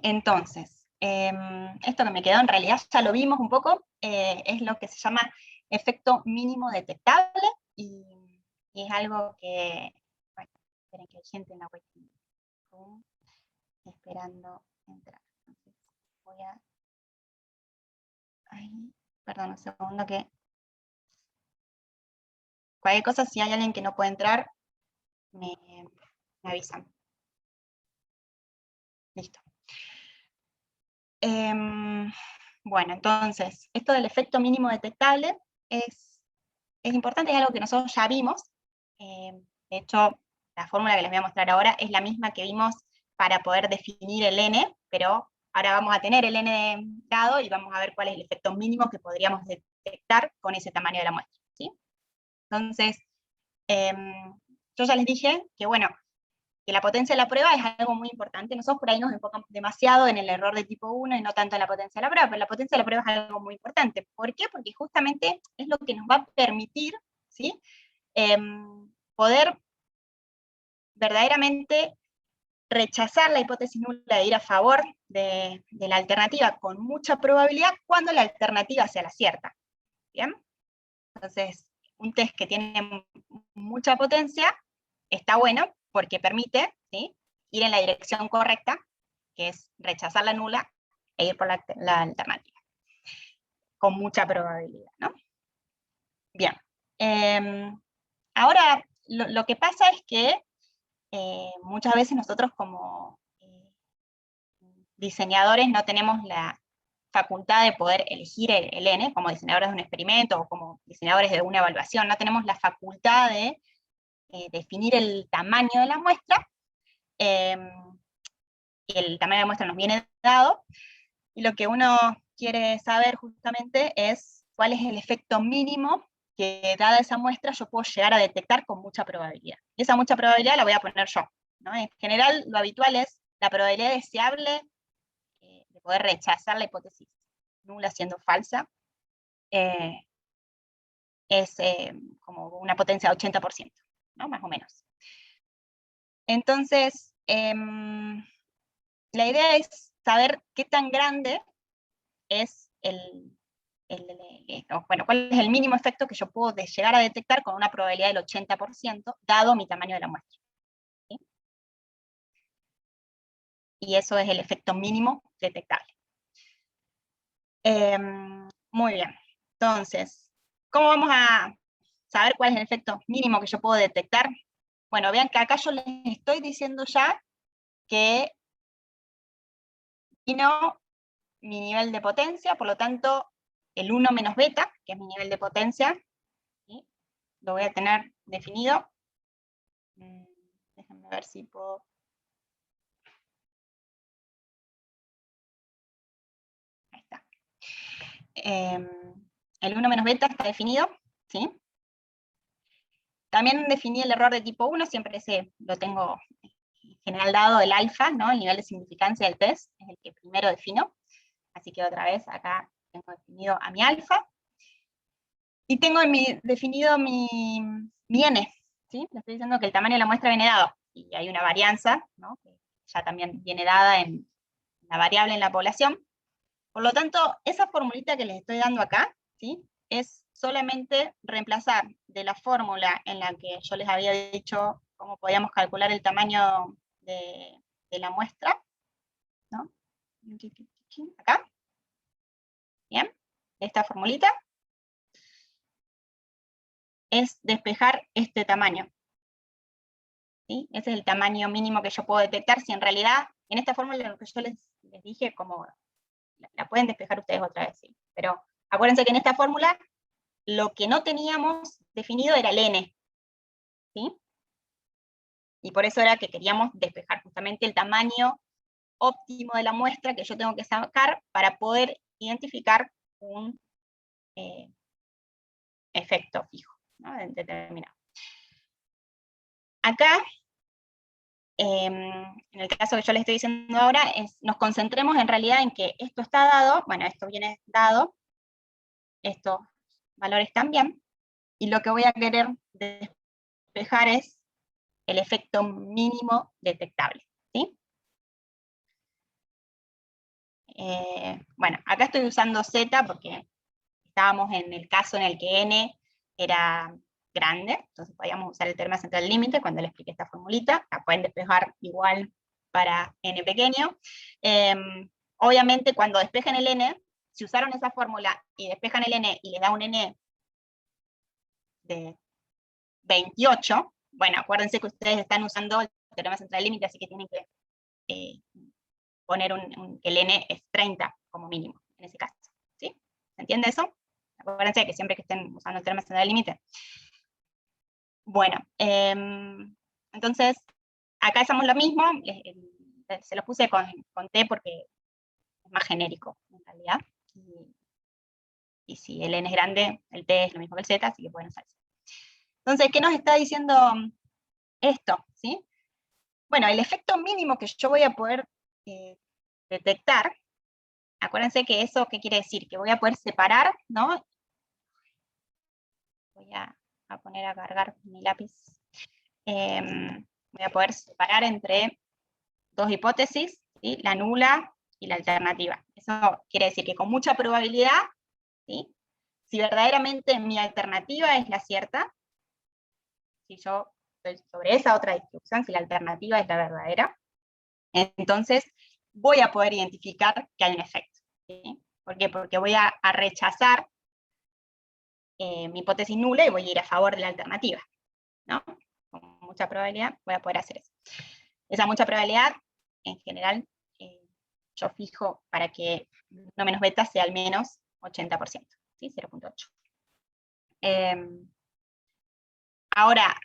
Entonces, esto que me quedó en realidad ya lo vimos un poco, es lo que se llama efecto mínimo detectable, y es algo que, bueno, esperen que hay gente en la waiting room esperando entrar. Entonces, voy a, ahí, perdón un segundo que, cualquier cosa, si hay alguien que no puede entrar, me avisan. Listo. Bueno, entonces, esto del efecto mínimo detectable es importante, es algo que nosotros ya vimos. De hecho, la fórmula que les voy a mostrar ahora es la misma que vimos para poder definir el n, pero ahora vamos a tener el n dado y vamos a ver cuál es el efecto mínimo que podríamos detectar con ese tamaño de la muestra, ¿sí? Entonces, yo ya les dije que, bueno, que la potencia de la prueba es algo muy importante. Nosotros por ahí nos enfocamos demasiado en el error de tipo 1 y no tanto en la potencia de la prueba, pero la potencia de la prueba es algo muy importante. ¿Por qué? Porque justamente es lo que nos va a permitir, ¿sí?, poder verdaderamente rechazar la hipótesis nula de ir a favor de la alternativa con mucha probabilidad cuando la alternativa sea la cierta. ¿Bien? Entonces, un test que tiene mucha potencia está bueno porque permite, ¿sí?, ir en la dirección correcta, que es rechazar la nula e ir por la alternativa, con mucha probabilidad, ¿no? Bien. Ahora, lo que pasa es que muchas veces nosotros como diseñadores no tenemos la facultad de poder elegir el n, como diseñadores de un experimento o como diseñadores de una evaluación, no tenemos la facultad de definir el tamaño de la muestra, y el tamaño de la muestra nos viene dado, y lo que uno quiere saber justamente es cuál es el efecto mínimo que, dada esa muestra, yo puedo llegar a detectar con mucha probabilidad. Y esa mucha probabilidad la voy a poner yo, ¿no? En general, lo habitual es la probabilidad deseable de poder rechazar la hipótesis nula siendo falsa, es como una potencia de 80%, ¿no? Más o menos. Entonces, la idea es saber qué tan grande es bueno, cuál es el mínimo efecto que yo puedo llegar a detectar con una probabilidad del 80%, dado mi tamaño de la muestra, ¿sí? Y eso es el efecto mínimo detectable. Muy bien. Entonces, ¿cómo vamos a saber cuál es el efecto mínimo que yo puedo detectar? Bueno, vean que acá yo les estoy diciendo ya que vino mi nivel de potencia, por lo tanto, el 1 menos beta, que es mi nivel de potencia, ¿sí?, lo voy a tener definido. Déjenme ver si puedo. Ahí está. El 1 menos beta está definido, ¿sí? También definí el error de tipo 1, siempre ese lo tengo en general dado, el alfa, ¿no? El nivel de significancia del test, es el que primero defino. Así que otra vez acá tengo definido a mi alfa. Y tengo definido mi n, ¿sí? Le estoy diciendo que el tamaño de la muestra viene dado. Y hay una varianza, ¿no?, que ya también viene dada en la variable en la población. Por lo tanto, esa formulita que les estoy dando acá, ¿sí?, es solamente reemplazar de la fórmula en la que yo les había dicho cómo podíamos calcular el tamaño de la muestra, ¿no? Acá. Bien. Esta formulita es despejar este tamaño, ¿sí? Ese es el tamaño mínimo que yo puedo detectar, si en realidad, en esta fórmula lo que yo les dije, como la pueden despejar ustedes otra vez, ¿sí? Pero acuérdense que en esta fórmula lo que no teníamos definido era el n, ¿sí? Y por eso era que queríamos despejar justamente el tamaño óptimo de la muestra que yo tengo que sacar para poder identificar un efecto fijo, ¿no?, determinado. Acá, en el caso que yo les estoy diciendo ahora, nos concentremos en realidad en que esto está dado, bueno, esto viene dado, estos valores también, y lo que voy a querer despejar es el efecto mínimo detectable, ¿sí? Bueno, acá estoy usando Z porque estábamos en el caso en el que n era grande, entonces podíamos usar el teorema central límite cuando le expliqué esta formulita. La pueden despejar igual para n pequeño. Obviamente cuando despejen el n, si usaron esa fórmula y despejan el n y les da un n de 28, bueno, acuérdense que ustedes están usando el teorema central límite, así que tienen que poner que el n es 30 como mínimo, en ese caso. ¿Sí? ¿Se entiende eso? Acuérdense que siempre que estén usando el teorema central límite. Bueno, entonces, acá hacemos lo mismo, se lo puse con t porque es más genérico, en realidad. Y si el n es grande, el t es lo mismo que el z, así que pueden usar eso. Entonces, ¿qué nos está diciendo esto? ¿Sí? Bueno, el efecto mínimo que yo voy a poder detectar, acuérdense que eso, ¿qué quiere decir? Que voy a poder separar, ¿no? Voy a poner a cargar mi lápiz. Voy a poder separar entre dos hipótesis, ¿sí? La nula y la alternativa. Eso quiere decir que con mucha probabilidad, ¿sí? Si verdaderamente mi alternativa es la cierta, si yo estoy sobre esa otra distribución, si la alternativa es la verdadera, entonces voy a poder identificar que hay un efecto. ¿Sí? ¿Por qué? Porque voy a rechazar mi hipótesis nula y voy a ir a favor de la alternativa, ¿no? Con mucha probabilidad voy a poder hacer eso. Esa mucha probabilidad, en general, yo fijo para que no menos beta sea al menos 80%, ¿sí? 0.8. Ahora,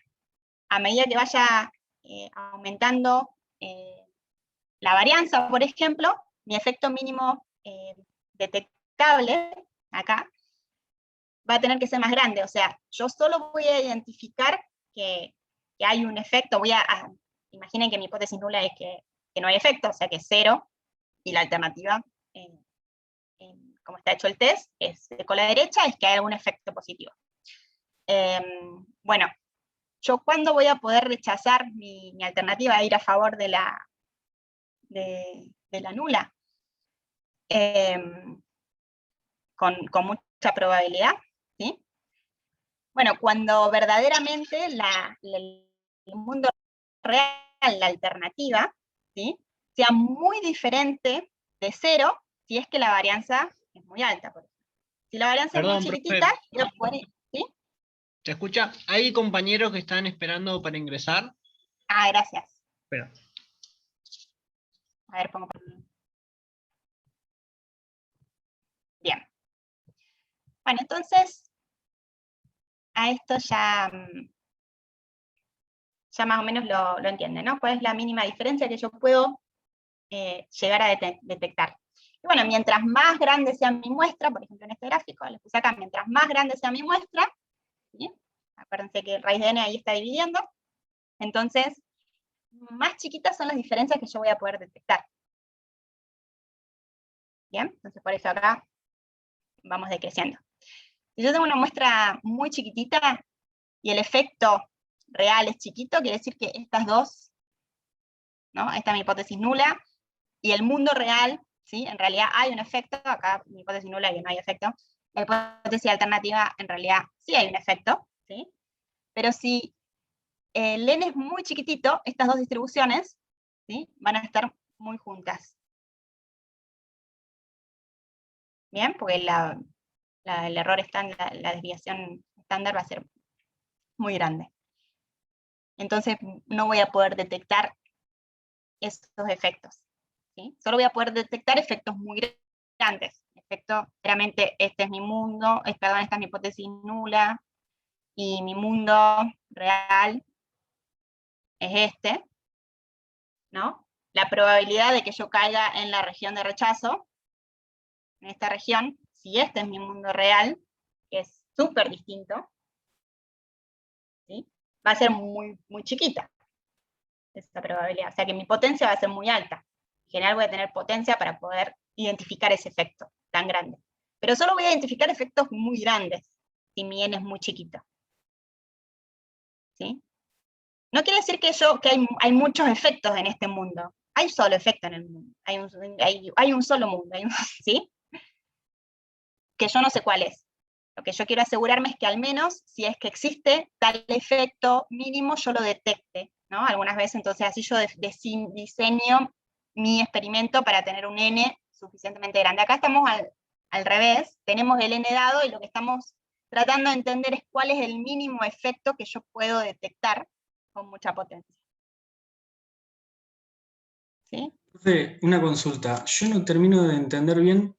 a medida que vaya aumentando la varianza, por ejemplo, mi efecto mínimo detectable, acá, va a tener que ser más grande. O sea, yo solo voy a identificar que hay un efecto, imaginen que mi hipótesis nula es que no hay efecto, o sea que es 0, y la alternativa, como está hecho el test, es con la derecha, es que hay algún efecto positivo. Bueno, yo cuándo voy a poder rechazar mi alternativa e ir a favor de la nula, con mucha probabilidad, ¿sí? Bueno, cuando verdaderamente el mundo real, la alternativa, ¿sí? Sea muy diferente de 0, si es que la varianza es muy alta, por ejemplo. Si la varianza es muy Perdón, chiquitita, profe, yo puedo, ¿sí? ¿te escucha? Hay compañeros que están esperando para ingresar. Ah, gracias. Espera. A ver, pongo. Bien. Bueno, entonces, a esto ya más o menos lo entienden, ¿no? ¿Cuál es la mínima diferencia que yo puedo llegar a detectar? Y bueno, mientras más grande sea mi muestra, por ejemplo en este gráfico, les puse acá, mientras más grande sea mi muestra, ¿sí? Acuérdense que raíz de n ahí está dividiendo, entonces más chiquitas son las diferencias que yo voy a poder detectar. Bien, entonces por eso acá vamos decreciendo. Si yo tengo una muestra muy chiquitita y el efecto real es chiquito, quiere decir que estas dos, ¿no? Esta es mi hipótesis nula, y el mundo real, ¿sí? En realidad hay un efecto, acá mi hipótesis nula y que no hay efecto, la hipótesis alternativa en realidad sí hay un efecto, ¿sí? Pero si el n es muy chiquitito, estas dos distribuciones, ¿sí? Van a estar muy juntas. Bien, porque el error estándar, la desviación estándar va a ser muy grande. Entonces no voy a poder detectar estos efectos, ¿sí? Solo voy a poder detectar efectos muy grandes. Efecto, realmente este es mi mundo, perdón, esta es mi hipótesis nula, y mi mundo real es este, ¿no? La probabilidad de que yo caiga en la región de rechazo, en esta región, si este es mi mundo real, que es súper distinto, ¿sí? Va a ser muy, muy chiquita esta probabilidad. O sea que mi potencia va a ser muy alta. En general voy a tener potencia para poder identificar ese efecto tan grande. Pero solo voy a identificar efectos muy grandes, si mi n es muy chiquito. ¿Sí? No quiere decir que hay muchos efectos en este mundo. hay un solo efecto en el mundo, hay un solo mundo, ¿sí? Que yo no sé cuál es. Lo que yo quiero asegurarme es que al menos, si es que existe tal efecto mínimo, yo lo detecte, ¿no? Algunas veces, entonces así yo diseño mi experimento para tener un n suficientemente grande. Acá estamos al revés, tenemos el n dado y lo que estamos tratando de entender es cuál es el mínimo efecto que yo puedo detectar con mucha potencia. ¿Sí? Profe, una consulta. Yo no termino de entender bien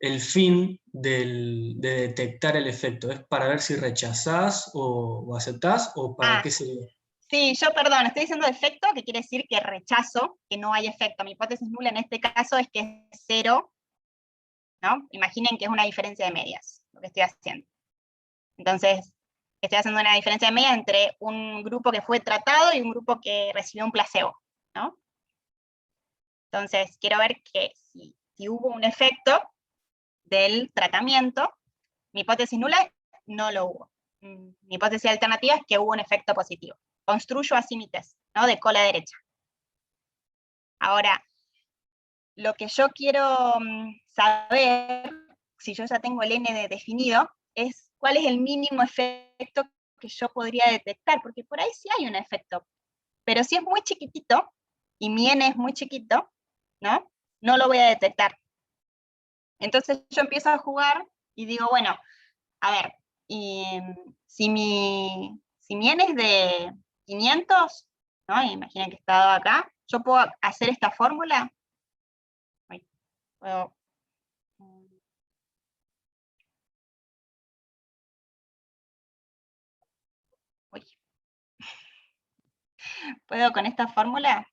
el fin de detectar el efecto. ¿Es para ver si rechazás o aceptás o para qué sería? Sí, yo perdón, estoy diciendo efecto, que quiere decir que rechazo, que no hay efecto. Mi hipótesis nula en este caso es que es 0, ¿no? Imaginen que es una diferencia de medias, lo que estoy haciendo. Entonces, estoy haciendo una diferencia de medias entre un grupo que fue tratado y un grupo que recibió un placebo, ¿no? Entonces, quiero ver que si hubo un efecto del tratamiento, mi hipótesis nula no lo hubo. Mi hipótesis alternativa es que hubo un efecto positivo. Construyo así mi test, ¿no? De cola derecha. Ahora, lo que yo quiero saber, si yo ya tengo el n definido, es cuál es el mínimo efecto que yo podría detectar, porque por ahí sí hay un efecto, pero si es muy chiquitito, y mi n es muy chiquito, ¿no? No lo voy a detectar. Entonces yo empiezo a jugar y digo, bueno, a ver, y, si mi n es de 500, ¿no? Imaginen que he estado acá, yo puedo hacer esta fórmula. Puedo, uy, puedo con esta fórmula.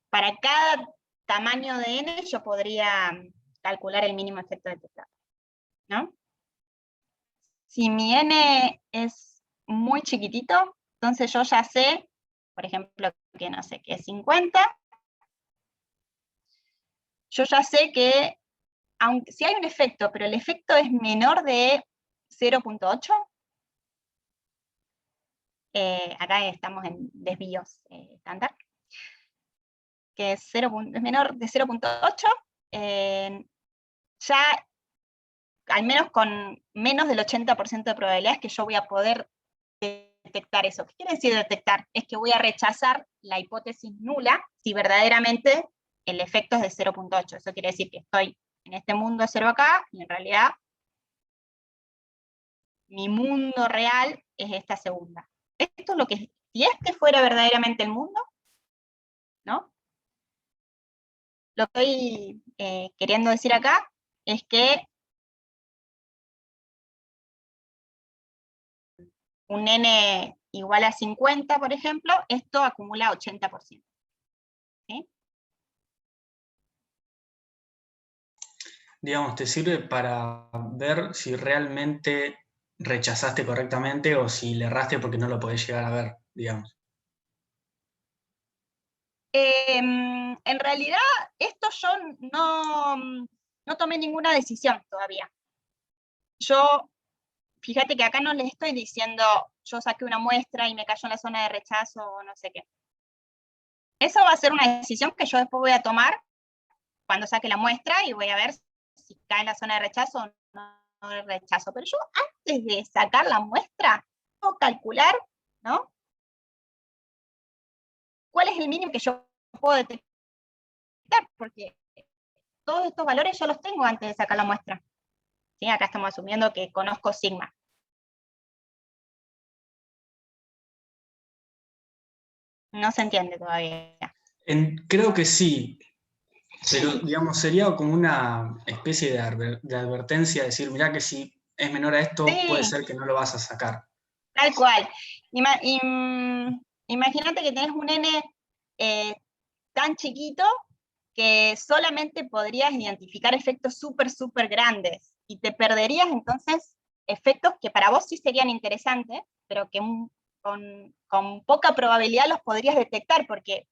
Para cada tamaño de n yo podría calcular el mínimo efecto detectado, ¿no? Si mi n es muy chiquitito, entonces yo ya sé, por ejemplo, que no sé, que es 50, yo ya sé que, aunque si hay un efecto, pero el efecto es menor de 0.8, acá estamos en desvíos estándar, que es menor de 0.8, ya al menos con menos del 80% de probabilidades que yo voy a poder detectar eso. ¿Qué quiere decir detectar? Es que voy a rechazar la hipótesis nula si verdaderamente el efecto es de 0.8. Eso quiere decir que estoy en este mundo 0 acá, y en realidad mi mundo real es esta segunda. Esto es lo que, si este fuera verdaderamente el mundo, ¿no? Lo que estoy queriendo decir acá es que un n igual a 50, por ejemplo, esto acumula 80%. ¿Sí? Digamos, te sirve para ver si realmente rechazaste correctamente o si le erraste porque no lo podés llegar a ver, digamos. En realidad, esto yo no tomé ninguna decisión todavía. Yo, fíjate que acá no les estoy diciendo, yo saqué una muestra y me cayó en la zona de rechazo o no sé qué. Eso va a ser una decisión que yo después voy a tomar cuando saque la muestra y voy a ver si cae en la zona de rechazo o no de rechazo. Pero yo antes de sacar la muestra, puedo calcular, ¿no? ¿Cuál es el mínimo que yo puedo detectar? Porque todos estos valores yo los tengo antes de sacar la muestra. ¿Sí? Acá estamos asumiendo que conozco sigma. No se entiende todavía. Creo que sí, pero digamos, sería como una especie de advertencia, decir, mirá que si es menor a esto, puede Sí, ser que no lo vas a sacar. tal cual. Imagínate que tenés un n tan chiquito que solamente podrías identificar efectos súper grandes y te perderías entonces efectos que para vos sí serían interesantes, pero que con poca probabilidad los podrías detectar porque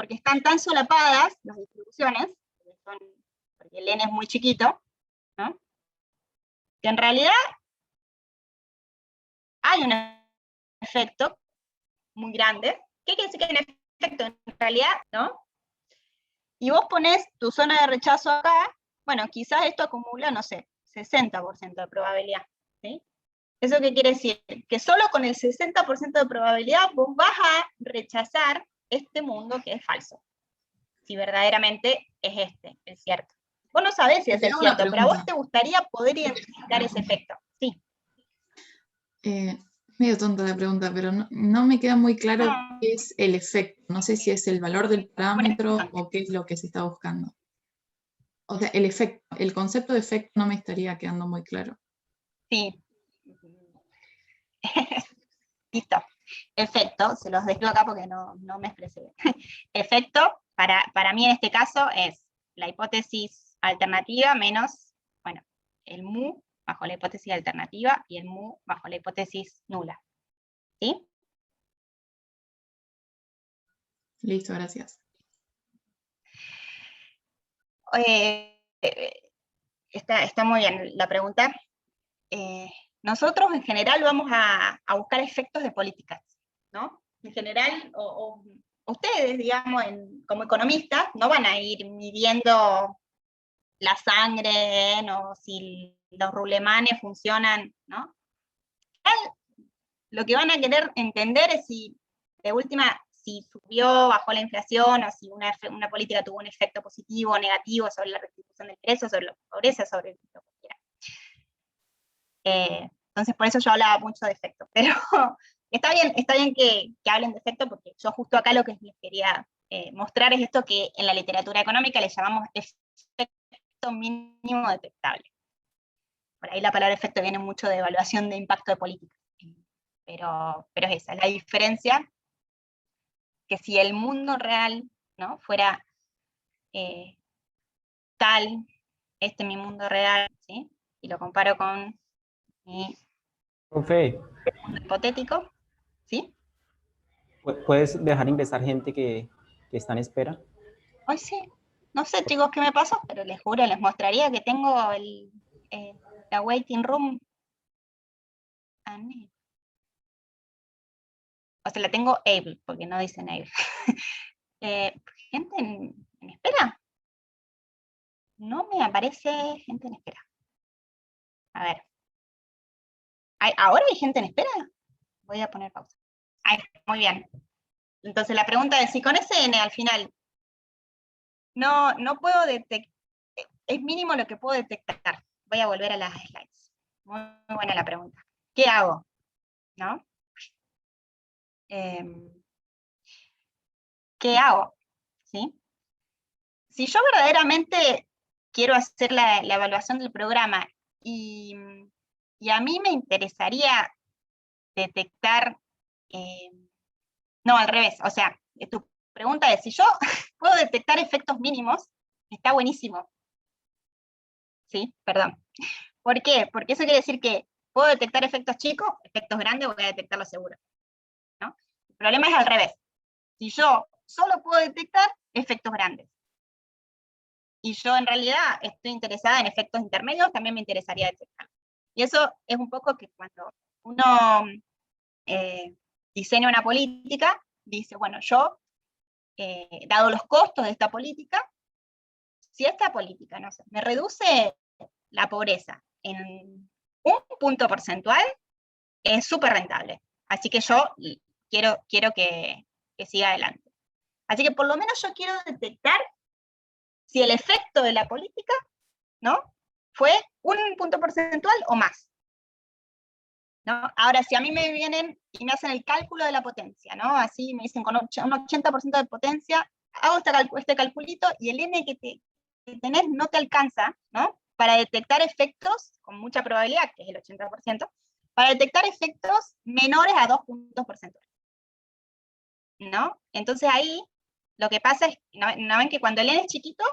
están tan solapadas las distribuciones, porque el n es muy chiquito, ¿no? Que en realidad hay un efecto, muy grandes. ¿Qué quiere decir que en efecto, en realidad, ¿no? Y vos ponés tu zona de rechazo acá, bueno, quizás esto acumula, no sé, 60% de probabilidad, ¿sí? ¿Eso qué quiere decir? Que solo con el 60% de probabilidad vos vas a rechazar este mundo que es falso, si verdaderamente es el cierto. Vos no sabés si es el cierto, pero a vos te gustaría poder identificar ese efecto. Sí. Medio tonta la pregunta, pero no me queda muy claro qué es el efecto. No sé si es el valor del parámetro o qué es lo que se está buscando. O sea, el efecto, el concepto de efecto no me estaría quedando muy claro. Sí. Listo. Efecto, se los dejo acá porque no me expresé bien. Efecto, para mí en este caso, es la hipótesis alternativa menos, bueno, el mu bajo la hipótesis alternativa y el mu bajo la hipótesis nula. ¿Sí? Listo, gracias. Está muy bien la pregunta. Nosotros en general vamos a buscar efectos de políticas, ¿no? En general, o ustedes, digamos, como economistas, no van a ir midiendo la sangre, ¿no? Si los rulemanes funcionan, ¿no? Lo que van a querer entender es si, de última, si subió, bajó la inflación, o si una política tuvo un efecto positivo o negativo sobre la redistribución del ingreso, sobre la pobreza, sobre lo que quieran. Entonces, por eso yo hablaba mucho de efecto. Pero está bien que hablen de efecto, porque yo justo acá lo que les quería mostrar es esto que en la literatura económica le llamamos efecto mínimo detectable. Por ahí la palabra efecto viene mucho de evaluación de impacto de política. Pero es esa, la diferencia, que si el mundo real, ¿no? fuera tal, mi mundo real, ¿sí? Y lo comparo con mi Profe, mundo hipotético, ¿sí? ¿puedes dejar ingresar gente que está en espera? Ay, sí. No sé, chicos, qué me pasó, pero les juro, les mostraría que tengo la waiting room. O sea, la tengo able, porque no dice able. ¿Gente en espera? No me aparece gente en espera. A ver. ¿Ahora hay gente en espera? Voy a poner pausa. Ahí, muy bien. Entonces la pregunta es, si con ese N al final no puedo detectar, es mínimo lo que puedo detectar. Voy a volver a las slides. Muy buena la pregunta. ¿Qué hago? ¿No? ¿Qué hago? ¿Sí? Si yo verdaderamente quiero hacer la evaluación del programa y a mí me interesaría detectar, no, al revés, o sea, tu pregunta es, si yo puedo detectar efectos mínimos, está buenísimo. ¿Sí? Perdón. ¿Por qué? Porque eso quiere decir que puedo detectar efectos chicos, efectos grandes voy a detectarlos seguro, ¿no? El problema es al revés. Si yo solo puedo detectar efectos grandes, y yo en realidad estoy interesada en efectos intermedios, también me interesaría detectar. Y eso es un poco que cuando uno diseña una política, dice, bueno, yo, dado los costos de esta política, si esta política, no sé, me reduce la pobreza en un punto porcentual, es súper rentable. Así que yo quiero que siga adelante. Así que por lo menos yo quiero detectar si el efecto de la política, ¿no? fue un punto porcentual o más. ¿No? Ahora, si a mí me vienen y me hacen el cálculo de la potencia, ¿no? Así me dicen con un 80% de potencia, hago este calculito y el N que tenés no te alcanza, ¿no? Para detectar efectos, con mucha probabilidad, que es el 80%, para detectar efectos menores a 2 puntos porcentuales. ¿No? Entonces ahí lo que pasa es, ¿no ven que cuando el N es chiquito,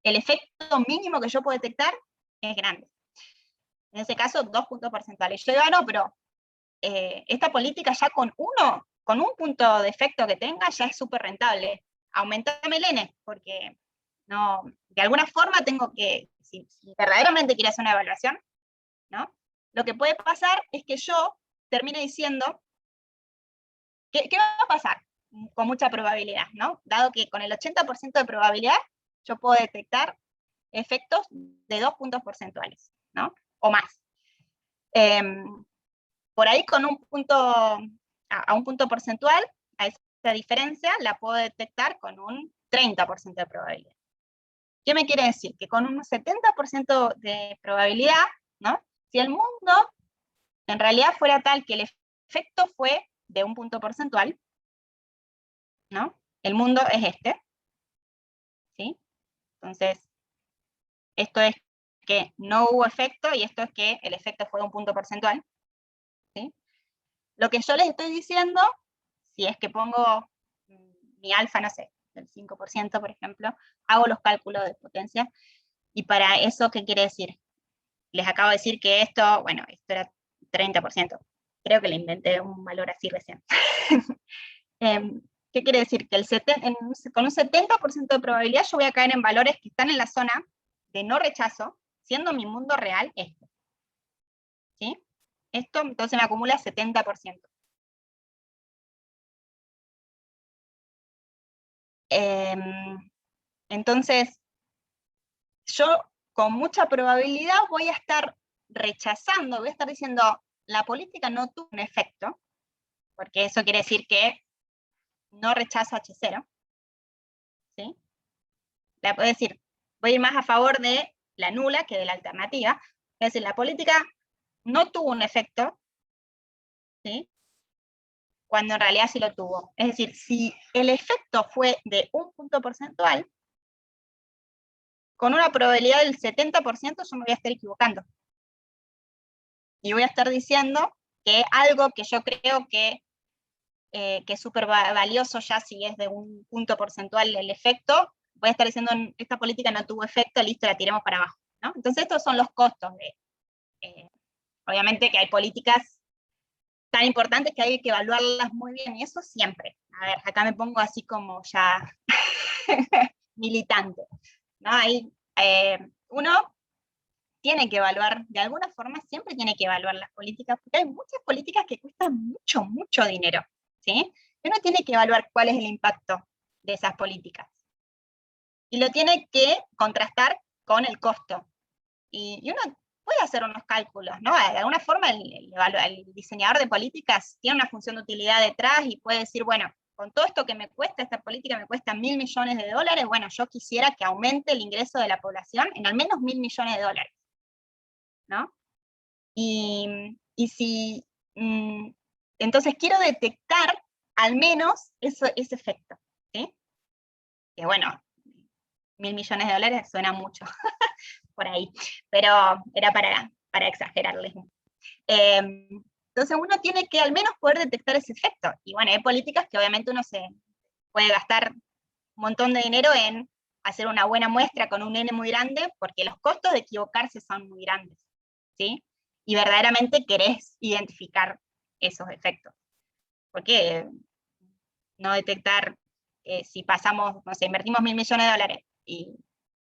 el efecto mínimo que yo puedo detectar es grande? En ese caso, 2 puntos porcentuales. Yo digo, no, pero esta política ya con un punto de efecto que tenga, ya es súper rentable. Aumentame el N, porque no, de alguna forma tengo que, si verdaderamente quiero hacer una evaluación, ¿no? Lo que puede pasar es que yo termine diciendo, ¿Qué va a pasar? Con mucha probabilidad, ¿no? Dado que con el 80% de probabilidad yo puedo detectar efectos de 2 puntos porcentuales, ¿no? O más. Por ahí con un punto, a un punto porcentual, a esa diferencia la puedo detectar con un 30% de probabilidad. ¿Qué me quiere decir? Que con un 70% de probabilidad, ¿no? Si el mundo en realidad fuera tal que el efecto fue de un punto porcentual, ¿no? El mundo es este, ¿sí? Entonces, esto es que no hubo efecto y esto es que el efecto fue de un punto porcentual, ¿sí? Lo que yo les estoy diciendo, si es que pongo mi alfa, no sé, del 5%, por ejemplo, hago los cálculos de potencia, y para eso, ¿qué quiere decir? Les acabo de decir que esto, bueno, esto era 30%. Creo que le inventé un valor así recién. ¿Qué quiere decir? Que con un 70% de probabilidad yo voy a caer en valores que están en la zona de no rechazo, siendo mi mundo real esto. ¿Sí? Esto entonces me acumula 70%. Entonces, yo con mucha probabilidad voy a estar rechazando, voy a estar diciendo, la política no tuvo un efecto, porque eso quiere decir que no rechazo H0, ¿sí? La puedo decir, voy a ir más a favor de la nula que de la alternativa, es decir, la política no tuvo un efecto, ¿sí? Cuando en realidad sí lo tuvo. Es decir, si el efecto fue de un punto porcentual, con una probabilidad del 70% yo me voy a estar equivocando. Y voy a estar diciendo que algo que yo creo que es súper valioso ya si es de un punto porcentual el efecto, voy a estar diciendo esta política no tuvo efecto, listo, la tiremos para abajo, ¿no? Entonces estos son los costos de, obviamente que hay políticas tan importantes que hay que evaluarlas muy bien, y eso siempre. A ver, acá me pongo así como ya militante, ¿no? Ahí, uno tiene que evaluar, de alguna forma siempre tiene que evaluar las políticas, porque hay muchas políticas que cuestan mucho, mucho dinero, ¿sí? Y uno tiene que evaluar cuál es el impacto de esas políticas. Y lo tiene que contrastar con el costo. Y uno puede hacer unos cálculos, ¿no? De alguna forma el diseñador de políticas tiene una función de utilidad detrás y puede decir, bueno, con todo esto que me cuesta, esta política me cuesta $1.000 millones, bueno, yo quisiera que aumente el ingreso de la población en al menos $1.000 millones, ¿no? Y si, entonces quiero detectar al menos ese efecto, ¿sí? Que bueno, $1.000 millones suena mucho por ahí, pero era para exagerarles. Entonces uno tiene que al menos poder detectar ese efecto. Y bueno, hay políticas que obviamente uno se puede gastar un montón de dinero en hacer una buena muestra con un N muy grande, porque los costos de equivocarse son muy grandes, ¿sí? Y verdaderamente querés identificar esos efectos. Porque no detectar, si pasamos, no sé, invertimos $1.000 millones y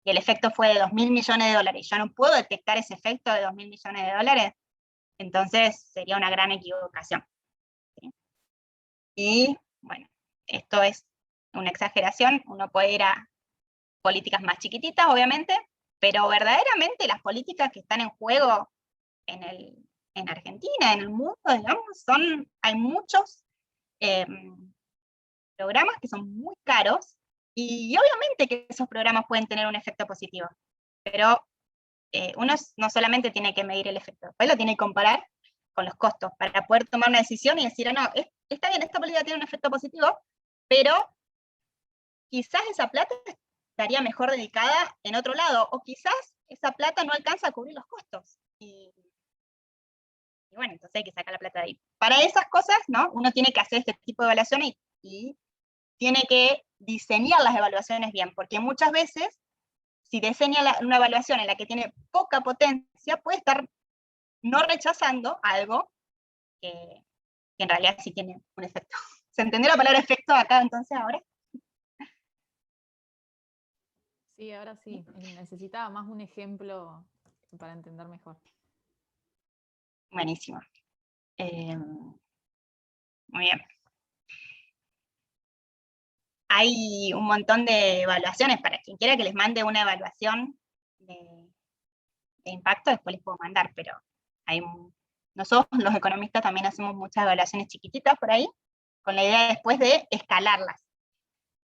el efecto fue de $2.000 millones, y yo no puedo detectar ese efecto de $2.000 millones, entonces sería una gran equivocación, ¿sí? Y bueno, esto es una exageración, uno puede ir a políticas más chiquititas, obviamente, pero verdaderamente las políticas que están en juego en Argentina, en el mundo, digamos, hay muchos programas que son muy caros, y obviamente que esos programas pueden tener un efecto positivo, pero uno no solamente tiene que medir el efecto, después lo tiene que comparar con los costos para poder tomar una decisión y decir, no, está bien, esta política tiene un efecto positivo, pero quizás esa plata estaría mejor dedicada en otro lado, o quizás esa plata no alcanza a cubrir los costos. Y bueno, entonces hay que sacar la plata de ahí. Para esas cosas, ¿no? Uno tiene que hacer este tipo de evaluaciones y tiene que diseñar las evaluaciones bien, porque muchas veces, si diseña una evaluación en la que tiene poca potencia, puede estar no rechazando algo que en realidad sí tiene un efecto. ¿Se entendió la palabra efecto acá entonces ahora? Sí, ahora sí. Necesitaba más un ejemplo para entender mejor. Buenísimo. Muy bien. hay un montón de evaluaciones, para quien quiera que les mande una evaluación de impacto, después les puedo mandar, pero nosotros los economistas también hacemos muchas evaluaciones chiquititas por ahí, con la idea después de escalarlas.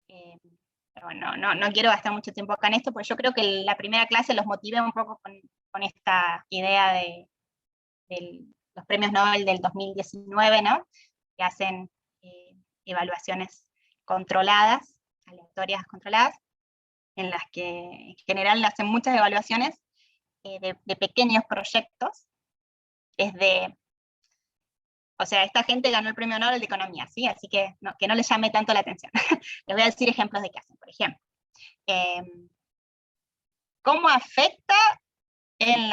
Pero bueno, no quiero gastar mucho tiempo acá en esto, porque yo creo que la primera clase los motivé un poco con esta idea de los premios Nobel del 2019, ¿no? Que hacen evaluaciones controladas, aleatorias controladas, en las que en general hacen muchas evaluaciones de pequeños proyectos, o sea, esta gente ganó el premio Nobel de Economía, ¿sí? Así que no les llame tanto la atención. Les voy a decir ejemplos de qué hacen. Por ejemplo, ¿cómo afecta en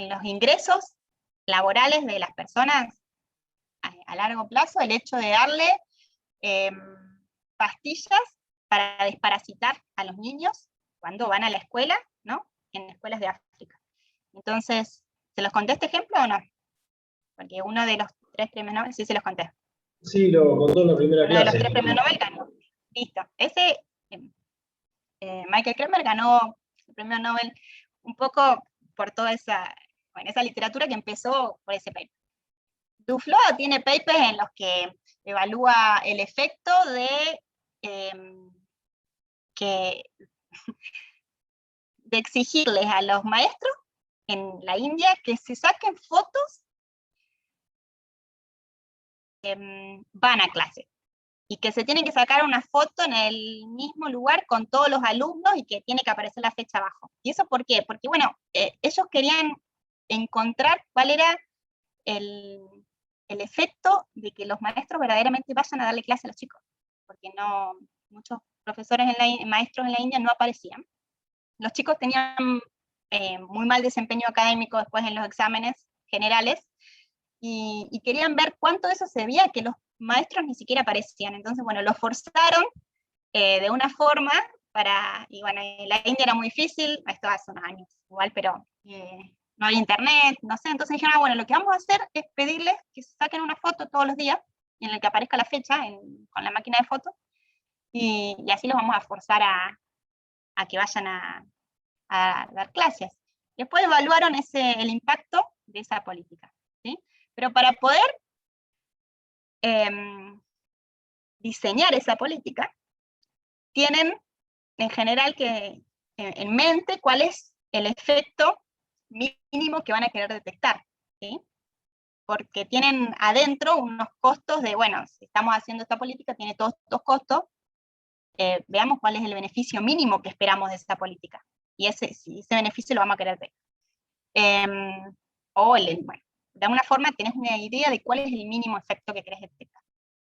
los ingresos laborales de las personas a largo plazo el hecho de darle pastillas para desparasitar a los niños cuando van a la escuela, ¿no? En escuelas de África? Entonces, ¿se los conté este ejemplo o no? Porque uno de los 3 premios Nobel, sí se los conté. Sí, lo contó en la primera Uno de los clase. 3 premios Nobel ganó. Listo. Ese, Michael Kremer ganó el premio Nobel un poco por toda esa literatura que empezó por ese paper. Duflo tiene papers en los que evalúa el efecto de exigirles a los maestros en la India que se saquen fotos van a clase, y que se tiene que sacar una foto en el mismo lugar con todos los alumnos y que tiene que aparecer la fecha abajo. ¿Y eso por qué? Porque bueno, ellos querían encontrar cuál era el efecto de que los maestros verdaderamente vayan a darle clase a los chicos, porque muchos profesores, maestros en la India no aparecían. Los chicos tenían muy mal desempeño académico después en los exámenes generales, y querían ver cuánto de eso se veía que los maestros ni siquiera aparecían. Entonces, bueno, los forzaron de una forma y bueno, en la India era muy difícil, esto hace unos años igual, pero no había internet, no sé, entonces dijeron, bueno, lo que vamos a hacer es pedirles que se saquen una foto todos los días, en la que aparezca la fecha con la máquina de fotos, y así los vamos a forzar a que vayan a dar clases. Después evaluaron el impacto de esa política, ¿sí? Pero para poder diseñar esa política, tienen en general en mente cuál es el efecto mínimo que van a querer detectar, ¿sí? Porque tienen adentro unos costos de, bueno, si estamos haciendo esta política, tiene todos estos costos, veamos cuál es el beneficio mínimo que esperamos de esa política, y si ese beneficio lo vamos a querer ver. Bueno, de alguna forma tenés una idea de cuál es el mínimo efecto que querés detectar.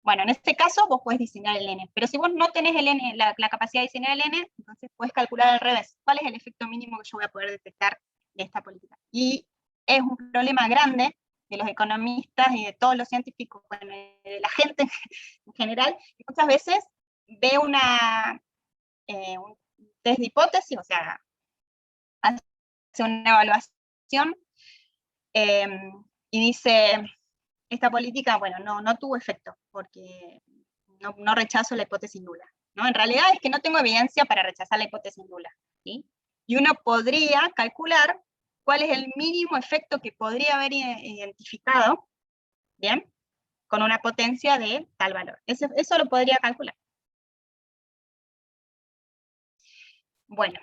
Bueno, en este caso vos podés diseñar el N, pero si vos no tenés la capacidad de diseñar el N, entonces podés calcular al revés. ¿Cuál es el efecto mínimo que yo voy a poder detectar de esta política? Y es un problema grande de los economistas y de todos los científicos, bueno, de la gente en general, que muchas veces ve un test de hipótesis, o sea, hace una evaluación y dice, esta política, bueno, no tuvo efecto, porque no rechazo la hipótesis nula, ¿no? En realidad es que no tengo evidencia para rechazar la hipótesis nula, ¿sí? Y uno podría calcular cuál es el mínimo efecto que podría haber identificado, ¿bien? Con una potencia de tal valor. Eso lo podría calcular. Bueno,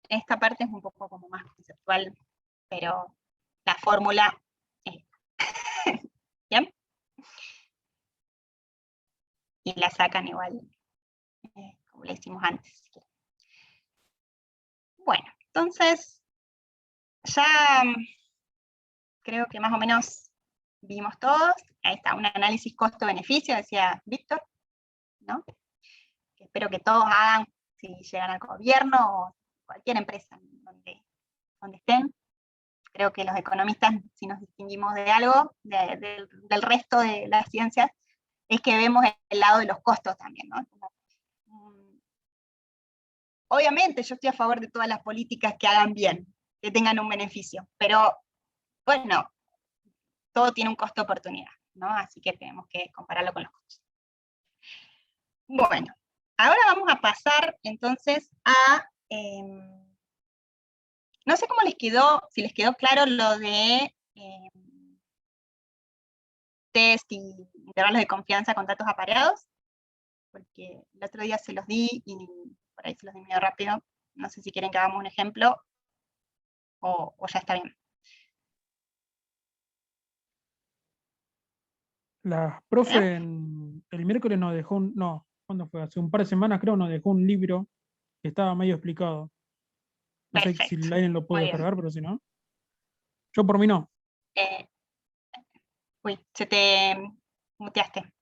esta parte es un poco como más conceptual, pero la fórmula es ¿bien? Y la sacan igual, como le hicimos antes. Bueno, entonces, ya creo que más o menos vimos todos. Ahí está, un análisis costo-beneficio, decía Víctor, ¿no? Espero que todos hagan si llegan al gobierno o cualquier empresa donde estén. Creo que los economistas, si nos distinguimos de algo, del resto de las ciencias, es que vemos el lado de los costos también, ¿no? Obviamente yo estoy a favor de todas las políticas que hagan bien, que tengan un beneficio, pero bueno, todo tiene un costo-oportunidad, ¿no? Así que tenemos que compararlo con los costos. Bueno, ahora vamos a pasar entonces a, no sé cómo les quedó, si les quedó claro lo de test y intervalos de confianza con datos apareados, porque el otro día se los di y por ahí se los di medio rápido. No sé si quieren que hagamos un ejemplo o ya está bien. La profe el miércoles nos dejó no, ¿cuándo fue? Hace un par de semanas creo nos dejó un libro que estaba medio explicado. No sé si Perfecto. alguien lo puede Muy bien. descargar, pero si no. Yo por mí no. Uy, se te muteaste.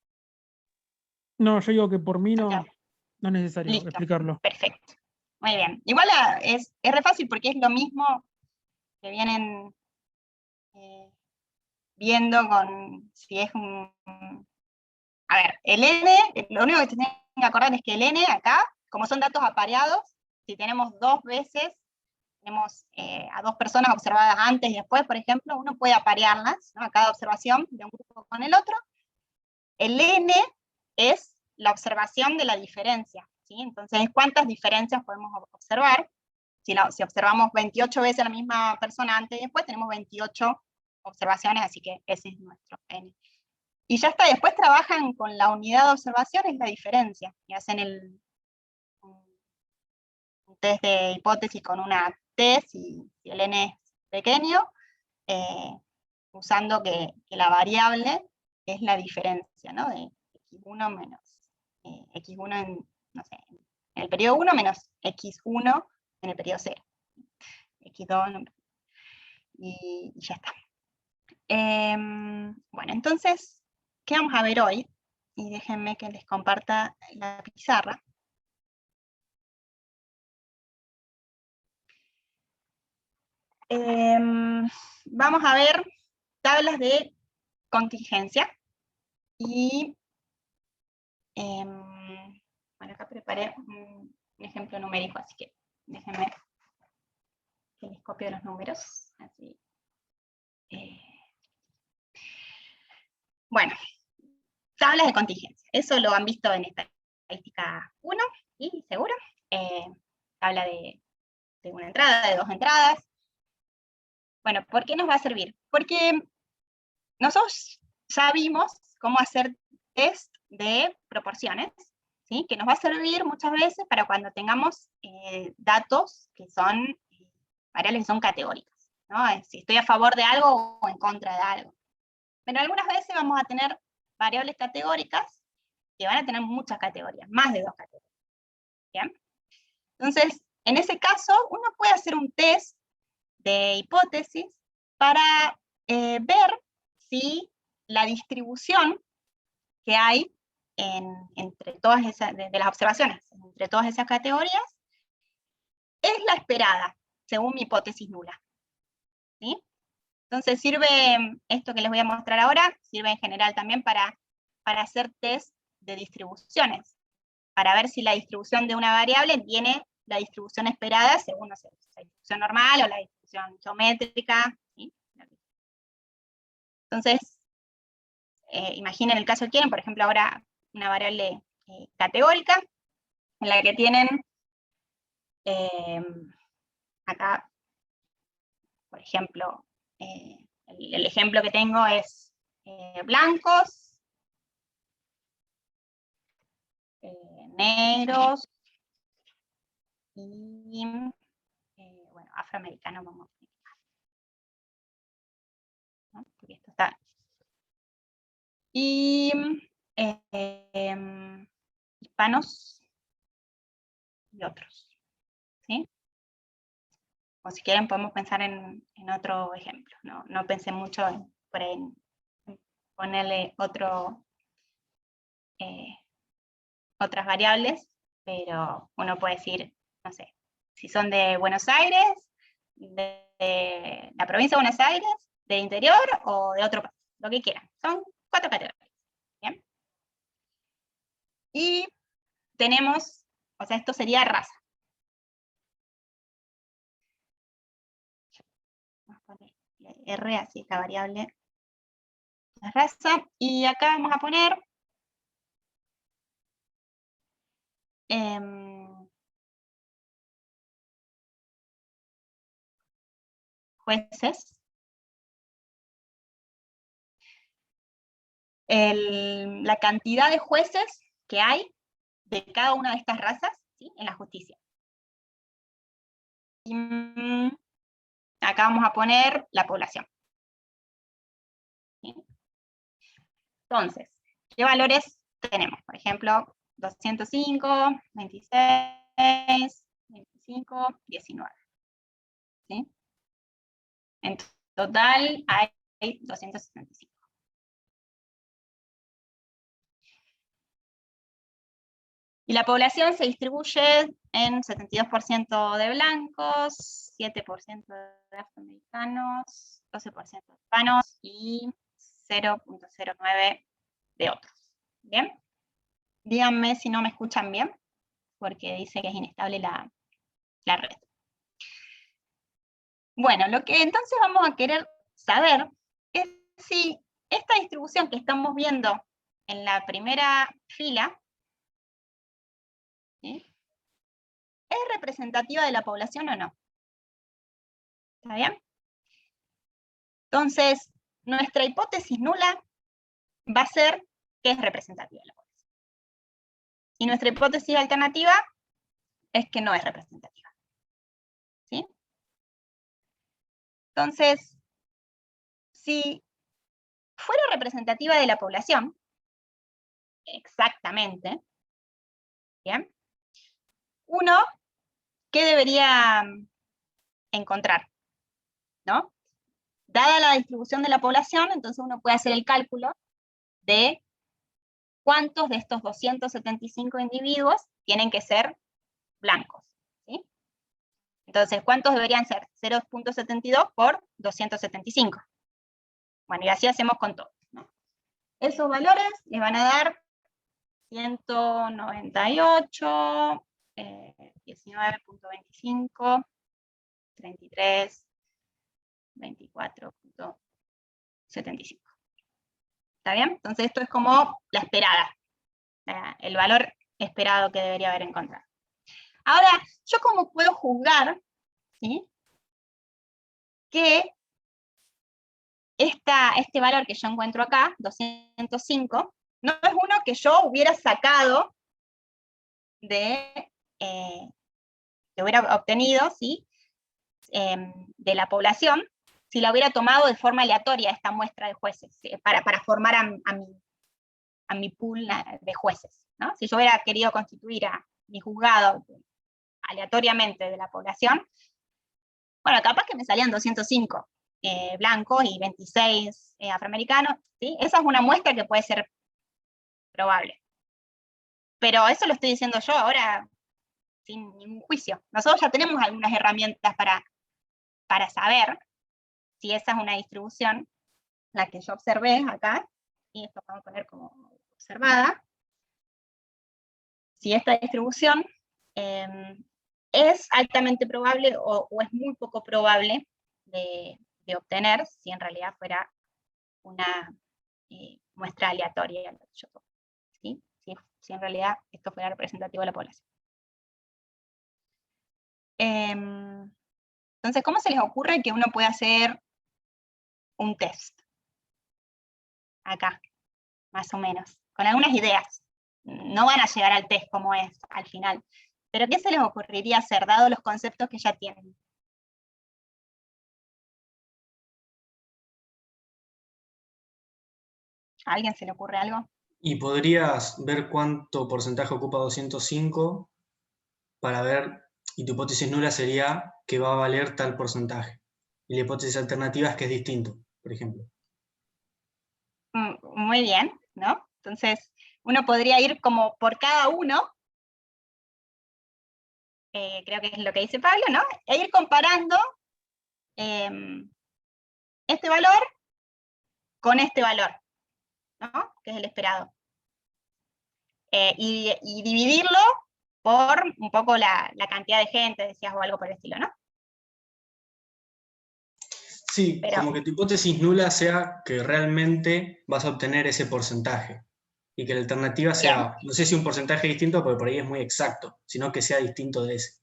No, yo digo que por mí no, Acá. no es necesario Listo. explicarlo. Perfecto. Muy bien. Igual es re fácil porque es lo mismo que vienen viendo con si es un... A ver, el N, lo único que se tienen que acordar es que el N acá, como son datos apareados, si tenemos dos veces, tenemos a dos personas observadas antes y después, por ejemplo, uno puede aparearlas, ¿no? A cada observación de un grupo con el otro. El N es la observación de la diferencia, ¿sí? Entonces, ¿cuántas diferencias podemos observar? Si observamos 28 veces a la misma persona antes y después, tenemos 28 observaciones, así que ese es nuestro N. Y ya está, después trabajan con la unidad de observación, es la diferencia, y hacen un test de hipótesis con una T, si el N es pequeño, usando que la variable es la diferencia, ¿no? De x1 menos x1 en, no sé, en el periodo 1 menos x1 en el periodo 0. x2, y ya está. Bueno, entonces, ¿qué vamos a ver hoy? Y déjenme que les comparta la pizarra. Vamos a ver tablas de contingencia. Y, bueno, acá preparé un ejemplo numérico, así que déjenme que les copio los números. Así. Bueno, tablas de contingencia. Eso lo han visto en estadística 1, y seguro. Tabla de una entrada, de dos entradas. Bueno, ¿por qué nos va a servir? Porque nosotros ya vimos cómo hacer test de proporciones, ¿sí? Que nos va a servir muchas veces para cuando tengamos datos que son variables que son categóricas, ¿no? Si estoy a favor de algo o en contra de algo. Pero algunas veces vamos a tener variables categóricas que van a tener muchas categorías, más de dos categorías. ¿Bien? Entonces, en ese caso, uno puede hacer un test de hipótesis para ver si la distribución que hay entre todas esas, de las observaciones, entre todas esas categorías, es la esperada, según mi hipótesis nula. ¿Sí? Entonces sirve, esto que les voy a mostrar ahora, sirve en general también para hacer test de distribuciones, para ver si la distribución de una variable tiene la distribución esperada según, no sé, la distribución normal o la distribución geométrica. ¿Sí? Entonces, imaginen el caso que quieren, por ejemplo, ahora una variable categórica, en la que tienen acá, por ejemplo, el ejemplo que tengo es blancos, negros, y bueno, afroamericanos vamos a poner, ¿no? Porque esto está. Y hispanos y otros, ¿sí? O si quieren podemos pensar en otro ejemplo, no pensé mucho en ponerle otras variables, pero uno puede decir, no sé, si son de Buenos Aires, de la provincia de Buenos Aires, del interior o de otro país, lo que quieran. Son 4 categorías. ¿Bien? Y tenemos, o sea, esto sería raza. Vamos a poner R, así esta variable la raza, y acá vamos a poner jueces. La cantidad de jueces que hay de cada una de estas razas, ¿sí?, en la justicia. Y acá vamos a poner la población. ¿Sí? Entonces, ¿qué valores tenemos? Por ejemplo, 205, 26, 25, 19. ¿Sí? En total hay 275. Y la población se distribuye en 72% de blancos, 7% de afroamericanos, 12% de hispanos y 0.09 de otros. ¿Bien? Díganme si no me escuchan bien, porque dice que es inestable la red. Bueno, lo que entonces vamos a querer saber es si esta distribución que estamos viendo en la primera fila, ¿sí?, ¿es representativa de la población o no? ¿Está bien? Entonces, nuestra hipótesis nula va a ser que es representativa de la población. Y nuestra hipótesis alternativa es que no es representativa. ¿Sí? Entonces, si fuera representativa de la población, exactamente, ¿bien?, uno, ¿qué debería encontrar? ¿No? Dada la distribución de la población, entonces uno puede hacer el cálculo de cuántos de estos 275 individuos tienen que ser blancos. ¿Sí? Entonces, ¿cuántos deberían ser? 0.72 por 275. Bueno, y así hacemos con todos, ¿no? Esos valores les van a dar 198, 19.25, 33, 24.75. ¿Está bien? Entonces esto es como la esperada, el valor esperado que debería haber encontrado. Ahora, ¿yo cómo puedo juzgar, ¿sí?, que este valor que yo encuentro acá, 205, no es uno que yo hubiera sacado que hubiera obtenido, ¿sí?, de la población, si la hubiera tomado de forma aleatoria esta muestra de jueces, para formar a mi pool de jueces, ¿no? Si yo hubiera querido constituir a mi juzgado aleatoriamente de la población, bueno, capaz que me salían 205 blancos y 26 afroamericanos, ¿sí? Esa es una muestra que puede ser probable. Pero eso lo estoy diciendo yo ahora sin ningún juicio. Nosotros ya tenemos algunas herramientas para saber si esa es una distribución, la que yo observé acá, y esto vamos a poner como observada. Si esta distribución es altamente probable o es muy poco probable de obtener si en realidad fuera una muestra aleatoria. ¿Sí? Si en realidad esto fuera representativo de la población. Entonces, ¿cómo se les ocurre que uno puede hacer un test? Acá, más o menos, con algunas ideas. No van a llegar al test como es al final, pero ¿qué se les ocurriría hacer, dado los conceptos que ya tienen? ¿A alguien se le ocurre algo? Y podrías ver cuánto porcentaje ocupa 205 para ver, y tu hipótesis nula sería que va a valer tal porcentaje. Y la hipótesis alternativa es que es distinto, por ejemplo. Muy bien, ¿no? Entonces, uno podría ir como por cada uno, creo que es lo que dice Pablo, ¿no? E ir comparando este valor con este valor, ¿no?, que es el esperado. Y dividirlo por un poco la cantidad de gente, decías, o algo por el estilo, ¿no? Sí, como que tu hipótesis nula sea que realmente vas a obtener ese porcentaje. y que la alternativa sea, no sé si un porcentaje distinto, porque por ahí es muy exacto, sino que sea distinto de ese.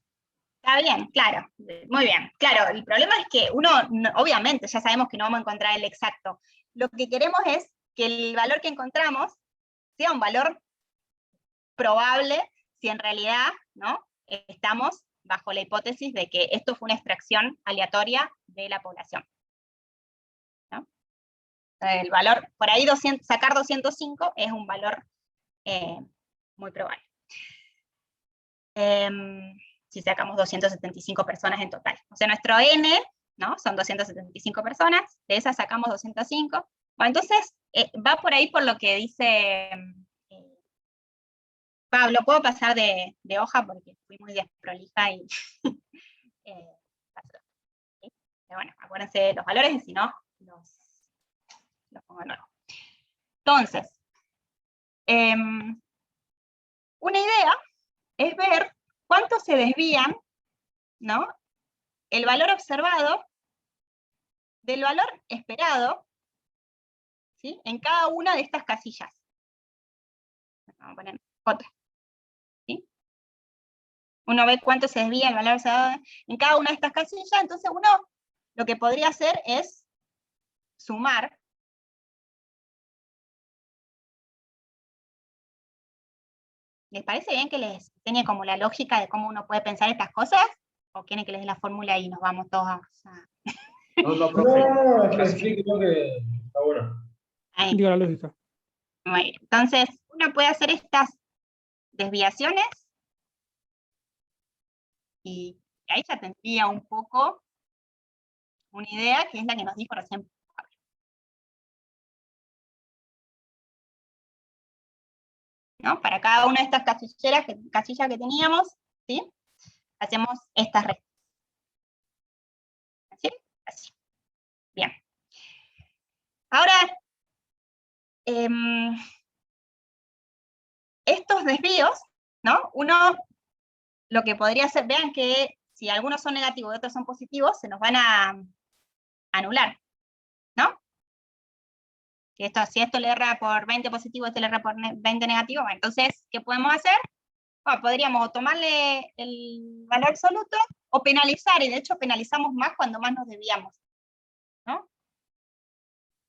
Está bien, claro, muy bien. Claro, el problema es que uno, obviamente, ya sabemos que no vamos a encontrar el exacto. Lo que queremos es que el valor que encontramos sea un valor probable si en realidad, ¿no?, estamos bajo la hipótesis de que esto fue una extracción aleatoria de la población, ¿no? El valor, por ahí sacar 205 es un valor muy probable. Si sacamos 275 personas en total. O sea, nuestro N, ¿no?, son 275 personas, de esas sacamos 205. Bueno, entonces, va por ahí por lo que dice Pablo. Puedo pasar de hoja porque fui muy desprolija y... ¿sí? Pero bueno, acuérdense de los valores y si no, los pongo de nuevo. Entonces, una idea es ver cuánto se desvían, ¿no?, el valor observado del valor esperado, ¿sí?, en cada una de estas casillas. Vamos a poner J. ¿Sí? Uno ve cuánto se desvía el valor observado en cada una de estas casillas, entonces uno lo que podría hacer es sumar ¿Les parece bien que les enseñe como la lógica de cómo uno puede pensar estas cosas? ¿O quieren que les dé la fórmula y nos vamos todos a... No, profe. No, es que explique lo que está bueno. Ahí. Diga la lógica. Muy bien. Entonces, uno puede hacer estas desviaciones y ahí ya tendría un poco una idea que es la que nos dijo recién Pablo. ¿No? Para cada una de estas casillas que teníamos, ¿sí?, hacemos estas rectas. ¿Así? Así. Bien. Ahora, estos desvíos, ¿no?, uno lo que podría hacer, vean que si algunos son negativos y otros son positivos, se nos van a anular, ¿no? Si esto le erra por 20 positivo, este le erra por 20 negativo, bueno, entonces, ¿qué podemos hacer? Bueno, podríamos o tomarle el valor absoluto o penalizar, y de hecho penalizamos más cuando más nos desviamos, ¿no?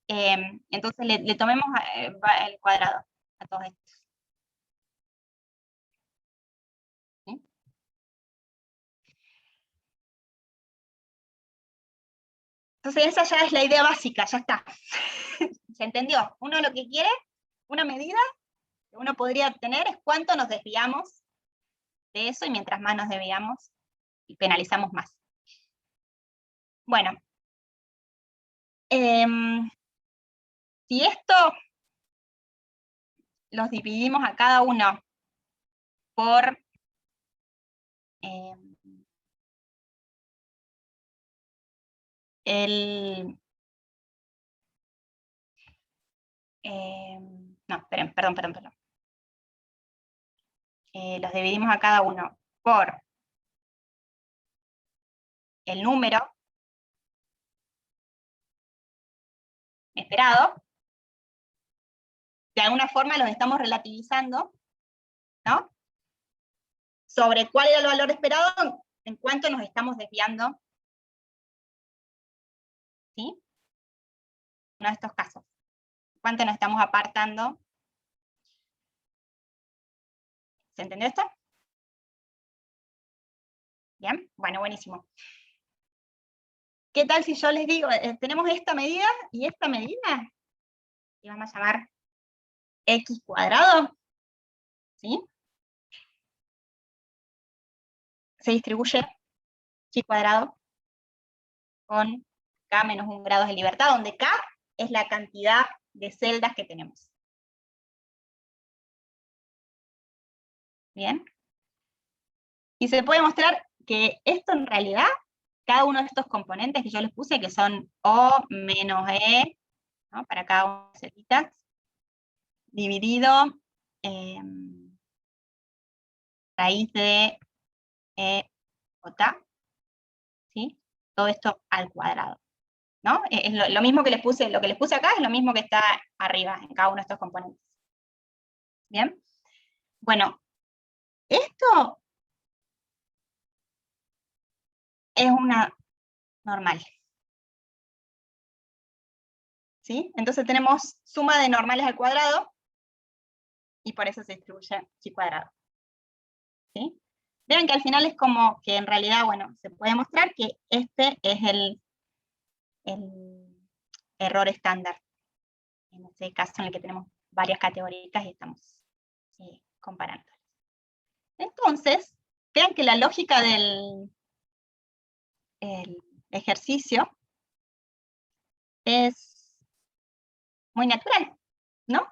Entonces le tomemos el cuadrado a todos estos. ¿Sí? Entonces esa ya es la idea básica, ya está. ¿Se entendió? Uno lo que quiere, una medida que uno podría obtener es cuánto nos desviamos de eso, y mientras más nos desviamos, y penalizamos más. Bueno, si esto los dividimos a cada uno por no, esperen, perdón. Los dividimos a cada uno por el número esperado, de alguna forma los estamos relativizando, ¿no?, sobre cuál era el valor esperado en cuánto nos estamos desviando, ¿sí?, uno de estos casos. ¿Cuánto nos estamos apartando? ¿Se entendió esto? Bien, bueno, buenísimo. ¿Qué tal si yo les digo, tenemos esta medida y esta medida, y vamos a llamar x cuadrado, ¿sí?, se distribuye x cuadrado con k menos 1 grados de libertad, donde k es la cantidad de celdas que tenemos. Bien. Y se puede mostrar que esto en realidad, cada uno de estos componentes que yo les puse, que son O menos E, ¿no?, para cada una de las celditas, dividido raíz de E j, ¿sí?, todo esto al cuadrado, ¿no? Es lo mismo que les puse, lo que les puse acá es lo mismo que está arriba, en cada uno de estos componentes. ¿Bien? Bueno, esto es una normal. ¿Sí? Entonces tenemos suma de normales al cuadrado, y por eso se distribuye chi cuadrado. ¿Sí? Vean que al final es como que en realidad, bueno, se puede mostrar que este es el error estándar, en este caso en el que tenemos varias categorías y estamos comparando. Entonces, vean que la lógica del ejercicio es muy natural, ¿no?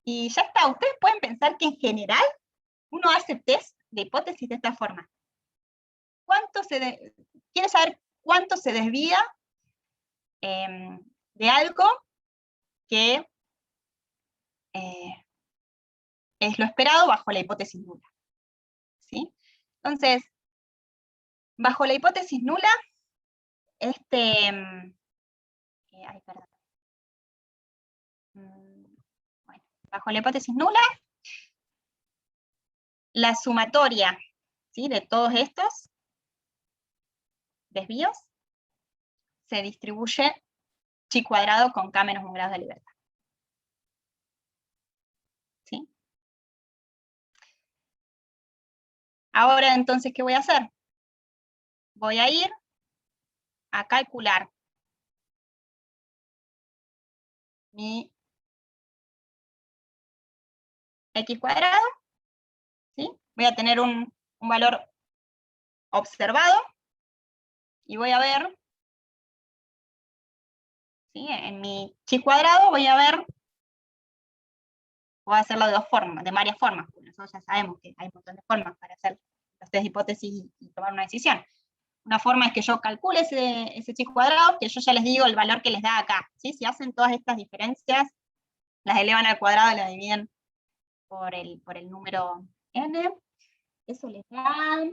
Y ya está, ustedes pueden pensar que en general uno hace test de hipótesis de esta forma. ¿Quiere saber cuánto se desvía de algo que es lo esperado bajo la hipótesis nula? ¿Sí? Entonces, bajo la hipótesis nula, bueno, bajo la hipótesis nula, la sumatoria, ¿sí?, de todos estos desvíos se distribuye chi cuadrado con k menos 1 grado de libertad. ¿Sí? Ahora entonces, ¿qué voy a hacer? Voy a ir a calcular mi x cuadrado, ¿sí? Voy a tener un valor observado, y voy a ver, ¿sí?, en mi chi cuadrado voy a hacerlo de dos formas, de varias formas, porque nosotros ya sabemos que hay un montón de formas para hacer los test de hipótesis y tomar una decisión. Una forma es que yo calcule ese chi cuadrado, que yo ya les digo el valor que les da acá, ¿sí? Si hacen todas estas diferencias, las elevan al cuadrado y las dividen por el número n, eso les da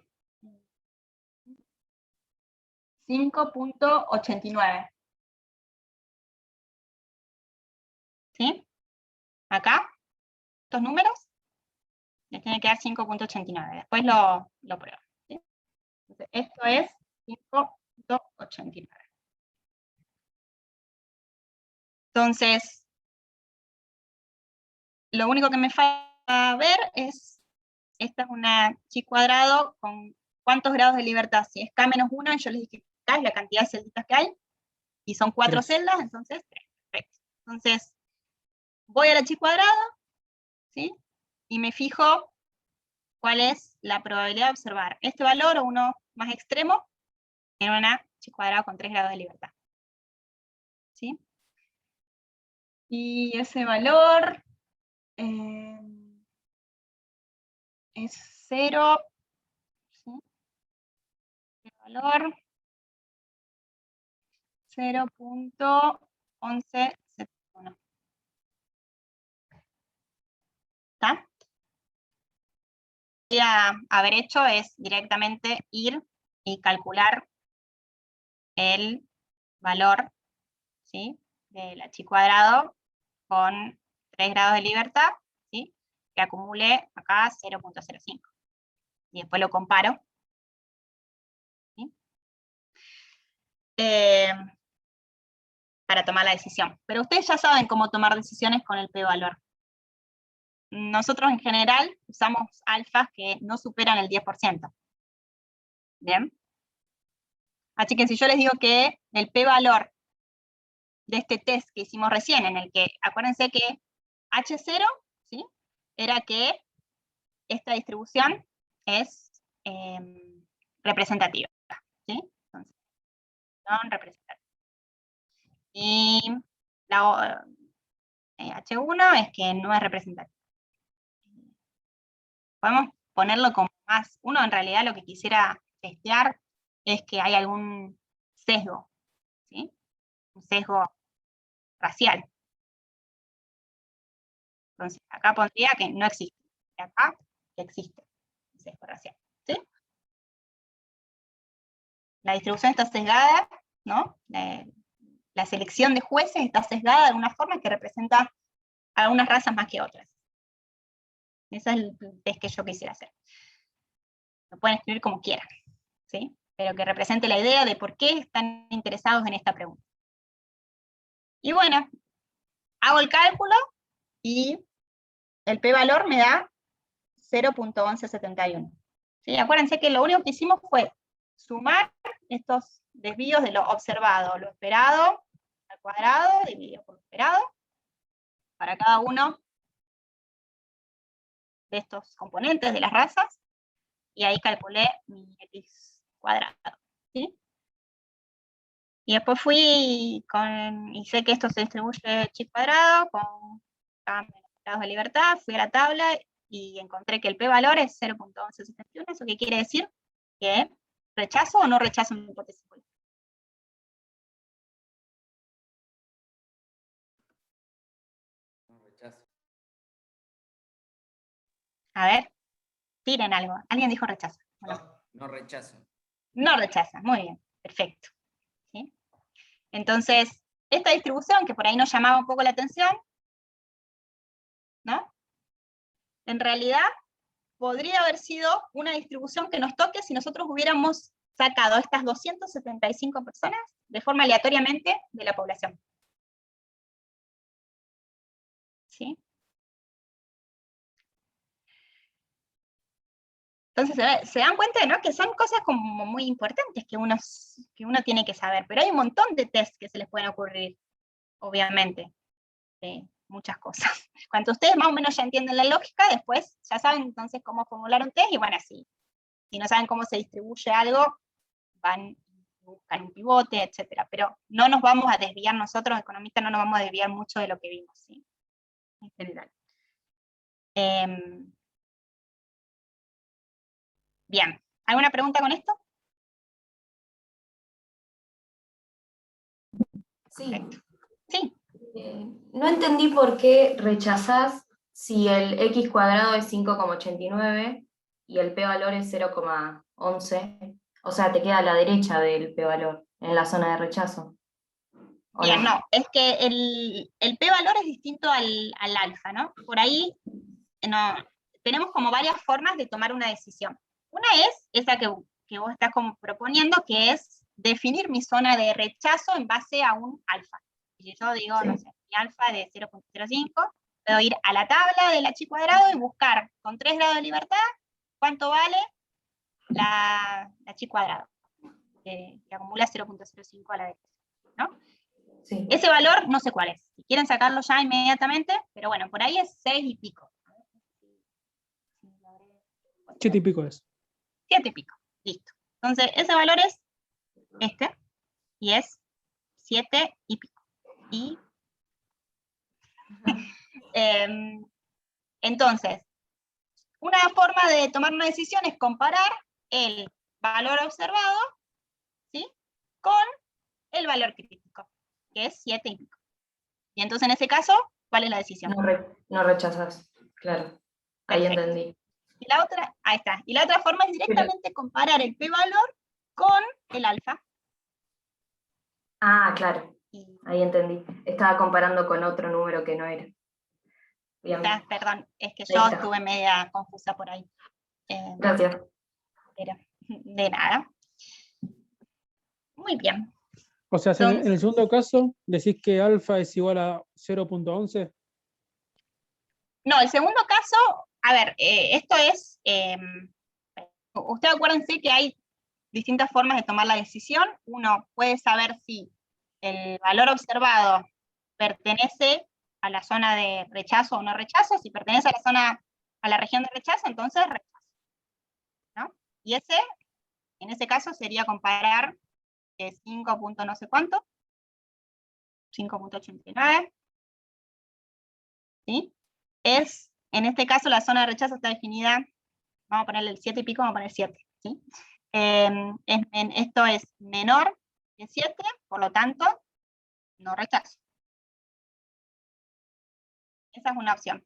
5.89. ¿Sí? Acá, estos números, les tiene que dar 5.89. Después lo pruebo. ¿Sí? Entonces, esto es 5.89. Entonces, lo único que me falta ver es, esta es una chi cuadrado con cuántos grados de libertad. Si es k menos 1, yo les dije que k es la cantidad de celditas que hay, y son 4 celdas, entonces 3. Perfecto. Entonces, voy a la chi cuadrado, ¿sí?, y me fijo cuál es la probabilidad de observar este valor o uno más extremo en una chi cuadrado con 3 grados de libertad. ¿Sí? Y ese valor es 0, ¿sí?, el valor 0.1171. ¿Está? Lo que podría haber hecho es directamente ir y calcular el valor, ¿sí?, de la chi cuadrado con 3 grados de libertad, ¿sí?, que acumule acá 0.05. Y después lo comparo, ¿sí?, para tomar la decisión. Pero ustedes ya saben cómo tomar decisiones con el p-valor. Nosotros en general usamos alfas que no superan el 10%. ¿Bien? Así que si yo les digo que el p-valor de este test que hicimos recién, en el que, acuérdense que H0, ¿sí?, era que esta distribución es representativa, ¿sí? Entonces, non representativa. Y la H1 es que no es representativa. Podemos ponerlo como más, uno en realidad lo que quisiera testear es que hay algún sesgo, ¿sí?, un sesgo racial. Entonces, acá pondría que no existe, y acá que existe un sesgo racial, ¿sí? La distribución está sesgada, ¿no? la selección de jueces está sesgada de alguna forma que representa a algunas razas más que otras. Ese es el test que yo quisiera hacer. Lo pueden escribir como quieran, ¿sí? Pero que represente la idea de por qué están interesados en esta pregunta. Y bueno, hago el cálculo y el p-valor me da 0.1171. ¿Sí? Acuérdense que lo único que hicimos fue sumar estos desvíos de lo observado, lo esperado al cuadrado, dividido por lo esperado, para cada uno de estos componentes de las razas, y ahí calculé mi x cuadrado. ¿Sí? Y después fui y sé que esto se distribuye chi cuadrado con grados de libertad, fui a la tabla y encontré que el p-valor es 0.1171, ¿eso qué quiere decir? Que rechazo o no rechazo mi hipótesis política. Rechazo. A ver, tiren algo. Alguien dijo rechazo. No rechazo. No rechaza, muy bien, perfecto. ¿Sí? Entonces, esta distribución, que por ahí nos llamaba un poco la atención, ¿no? En realidad, podría haber sido una distribución que nos toque si nosotros hubiéramos sacado estas 275 personas de forma aleatoriamente de la población. ¿Sí? Entonces, se dan cuenta, ¿no? Que son cosas como muy importantes que uno tiene que saber, pero hay un montón de tests que se les pueden ocurrir, obviamente, de muchas cosas. Cuando ustedes más o menos ya entienden la lógica, después ya saben entonces cómo formular un test, y bueno, si no saben cómo se distribuye algo, van y buscan un pivote, etc. Pero no nos vamos a desviar nosotros, economistas, no nos vamos a desviar mucho de lo que vimos, ¿sí? En general. Bien, ¿alguna pregunta con esto? Sí. Perfecto. Sí. No entendí por qué rechazás si el x cuadrado es 5,89 y el p-valor es 0,11. O sea, te queda a la derecha del p-valor, en la zona de rechazo. Bien, no, es que el p-valor es distinto al alfa, ¿no? Por ahí no, tenemos como varias formas de tomar una decisión. Una es esa que vos estás como proponiendo, que es definir mi zona de rechazo en base a un alfa. Si yo digo, sí, no sé, mi alfa de 0.05, puedo ir a la tabla del h cuadrado y buscar con 3 grados de libertad cuánto vale la h cuadrado, que acumula 0.05 a la derecha, ¿no? Sí. Ese valor no sé cuál es. Si quieren sacarlo ya inmediatamente, pero bueno, por ahí es 6 y pico. 7 y pico es. 7 y pico, listo. Entonces, ese valor es este, y es 7 y pico. Y entonces, una forma de tomar una decisión es comparar el valor observado, ¿sí?, con el valor crítico, que es 7 y pico. Y entonces, en ese caso, ¿cuál es la decisión? No rechazas, claro. Ahí perfecto. Entendí. Y la otra, ahí está. Y la otra forma es directamente comparar el p-valor con el alfa. Ah, claro. Ahí entendí. Estaba comparando con otro número que no era. Bien. Perdón, es que yo estuve media confusa por ahí. Gracias. Pero, de nada. Muy bien. O sea, entonces, en el segundo caso, decís que alfa es igual a 0.11. No, el segundo caso, a ver, esto es, ustedes acuérdense que hay distintas formas de tomar la decisión. Uno puede saber si el valor observado pertenece a la zona de rechazo o no rechazo. Si pertenece a la región de rechazo, entonces rechazo, ¿no? Y en ese caso sería comparar 5 punto no sé cuánto, 5.89, ¿sí? En este caso la zona de rechazo está definida, vamos a ponerle el 7 y pico, vamos a poner 7, ¿sí? Esto es menor que 7, por lo tanto, no rechazo. Esa es una opción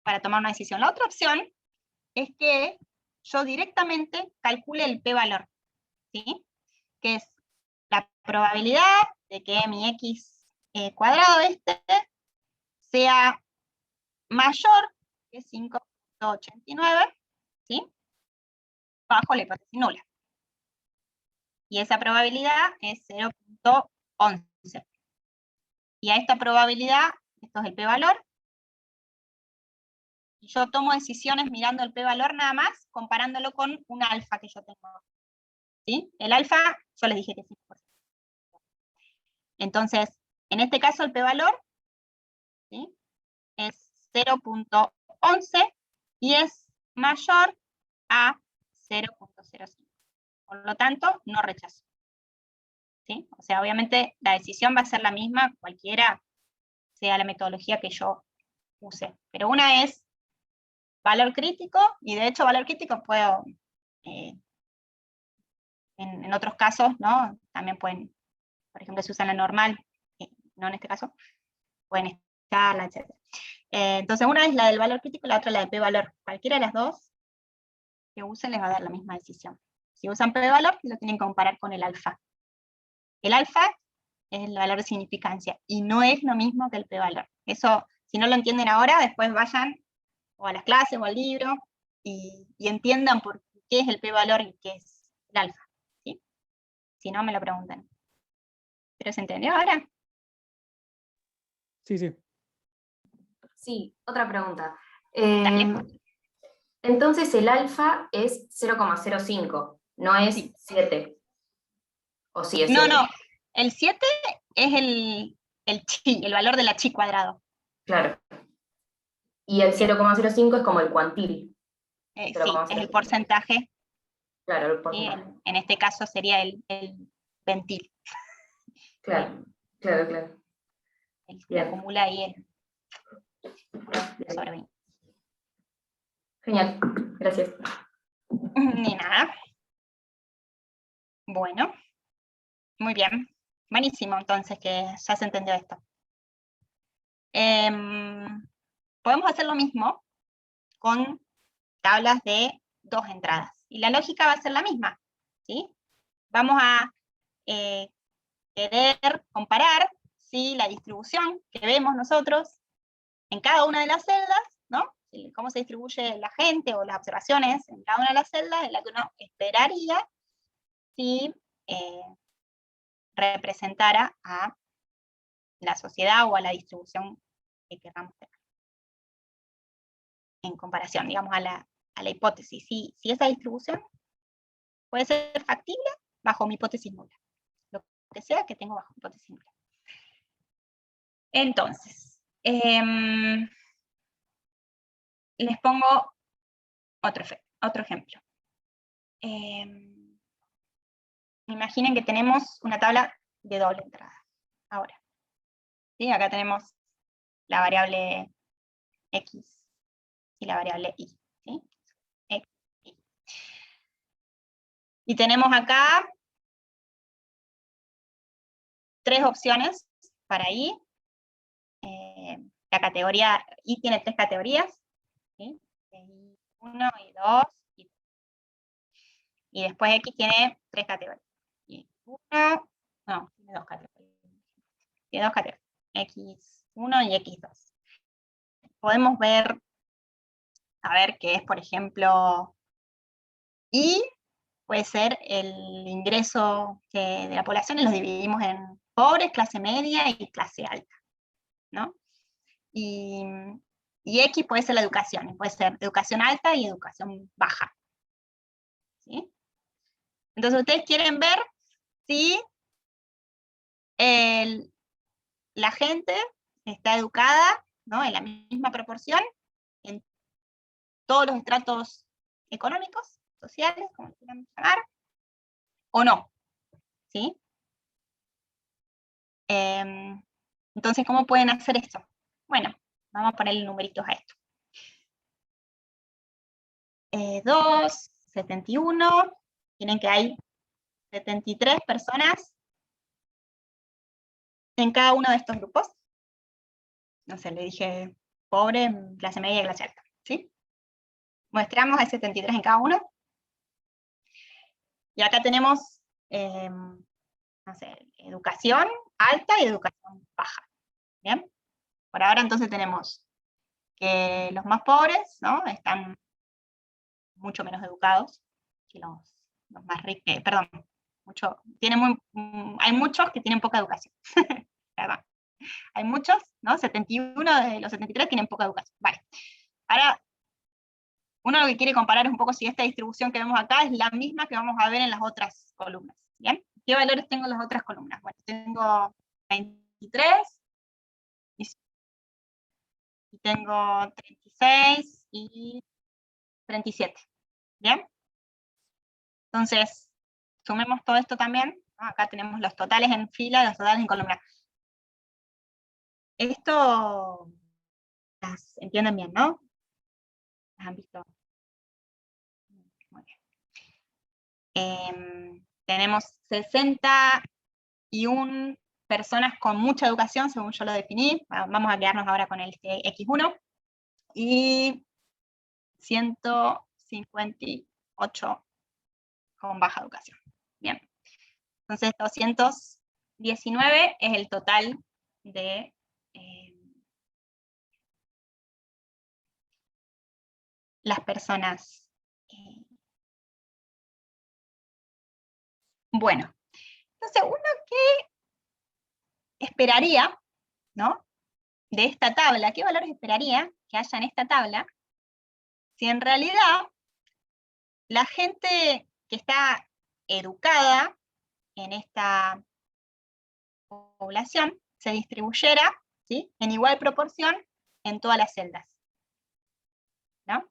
para tomar una decisión. La otra opción es que yo directamente calcule el p-valor, ¿sí?, que es la probabilidad de que mi x cuadrado sea mayor que 5.89, ¿sí? Bajo la hipótesis nula. Y esa probabilidad es 0.11. Y a esta probabilidad, esto es el p-valor, y yo tomo decisiones mirando el p-valor nada más, comparándolo con un alfa que yo tengo. ¿Sí? El alfa, yo les dije que es 5%. Entonces, en este caso el p-valor, ¿sí?, es 0.11 y es mayor a 0.05. Por lo tanto, no rechazo. ¿Sí? O sea, obviamente la decisión va a ser la misma, cualquiera sea la metodología que yo use. Pero una es valor crítico, y de hecho valor crítico puedo, en otros casos, ¿no? También pueden, por ejemplo, si usan la normal, no en este caso, pueden estarla, etc. Entonces una es la del valor crítico, la otra la de p-valor. Cualquiera de las dos que usen les va a dar la misma decisión. Si usan p-valor, lo tienen que comparar con el alfa. El alfa es el valor de significancia, y no es lo mismo que el p-valor. Eso, si no lo entienden ahora, después vayan o a las clases o al libro, y entiendan por qué es el p-valor y qué es el alfa. ¿Sí? Si no, me lo preguntan. ¿Pero se entendió ahora? Sí, sí. Sí, otra pregunta. Dale. Entonces el alfa es 0,05, no es Sí. 7. ¿O sí es 7? No, el 7 es el chi, el valor de la chi cuadrado. Claro. Y el 0,05 es como el cuantil. Sí, es el porcentaje. Claro, el ¿Sí? porcentaje. En este caso sería el ventil. Claro, claro. El que acumula ahí sobre 20. Genial, gracias. Ni nada. Bueno, muy bien. Buenísimo, entonces, que ya se entendió esto. Podemos hacer lo mismo con tablas de 2 entradas. Y la lógica va a ser la misma. ¿Sí? Vamos a querer comparar si la distribución que vemos nosotros en cada una de las celdas, ¿no? Cómo se distribuye la gente o las observaciones en cada una de las celdas, es la que uno esperaría si representara a la sociedad o a la distribución que queramos tener. En comparación, digamos, a la hipótesis. Si esa distribución puede ser factible bajo mi hipótesis nula. Lo que sea que tengo bajo hipótesis nula. Entonces, les pongo otro ejemplo. Imaginen que tenemos una tabla de doble entrada. Ahora, ¿sí? Acá tenemos la variable x y la variable y. ¿Sí? X, y. Y tenemos acá 3 opciones para y. La categoría y tiene 3 categorías. ¿Sí? Y1, y2, y 3. Y después x tiene 3 categorías. Y1, no, tiene 2 categorías. Tiene 2 categorías. X1 y X2. Podemos ver, a ver qué es, por ejemplo, y puede ser el ingreso de la población, y los dividimos en pobres, clase media y clase alta, ¿no? Y X puede ser la educación, puede ser educación alta y educación baja. ¿Sí? Entonces ustedes quieren ver si la gente está educada, ¿no?, en la misma proporción en todos los estratos económicos, sociales, como quieran llamar, o no. ¿Sí? Entonces, ¿cómo pueden hacer esto? Bueno, vamos a ponerle numeritos a esto. 2, 71, tienen que hay 73 personas en cada uno de estos grupos. No sé, le dije pobre, clase media y clase alta. ¿Sí? Muestramos el 73 en cada uno. Y acá tenemos, no sé, educación alta y educación baja. ¿Bien? Por ahora entonces tenemos que los más pobres, ¿no? Están mucho menos educados que los más ricos, perdón, hay muchos que tienen poca educación. ¿Verdad? Hay muchos, ¿no? 71 de los 73 tienen poca educación. Vale. Ahora, uno lo que quiere comparar es un poco si esta distribución que vemos acá es la misma que vamos a ver en las otras columnas. ¿Bien? ¿Qué valores tengo en las otras columnas? Bueno, tengo 23, y tengo 36 y 37. ¿Bien? Entonces, sumemos todo esto también, ¿no? Acá tenemos los totales en fila y los totales en columna. Esto las entienden bien, ¿no? ¿Las han visto? Muy bien. Tenemos 61 personas con mucha educación, según yo lo definí. Vamos a quedarnos ahora con el X1. Y 158 con baja educación. Bien. Entonces, 219 es el total de las personas. Bueno, entonces uno que esperaría, ¿no? De esta tabla, ¿qué valores esperaría que haya en esta tabla? Si en realidad la gente que está educada en esta población se distribuyera, ¿sí?, en igual proporción en todas las celdas, ¿no?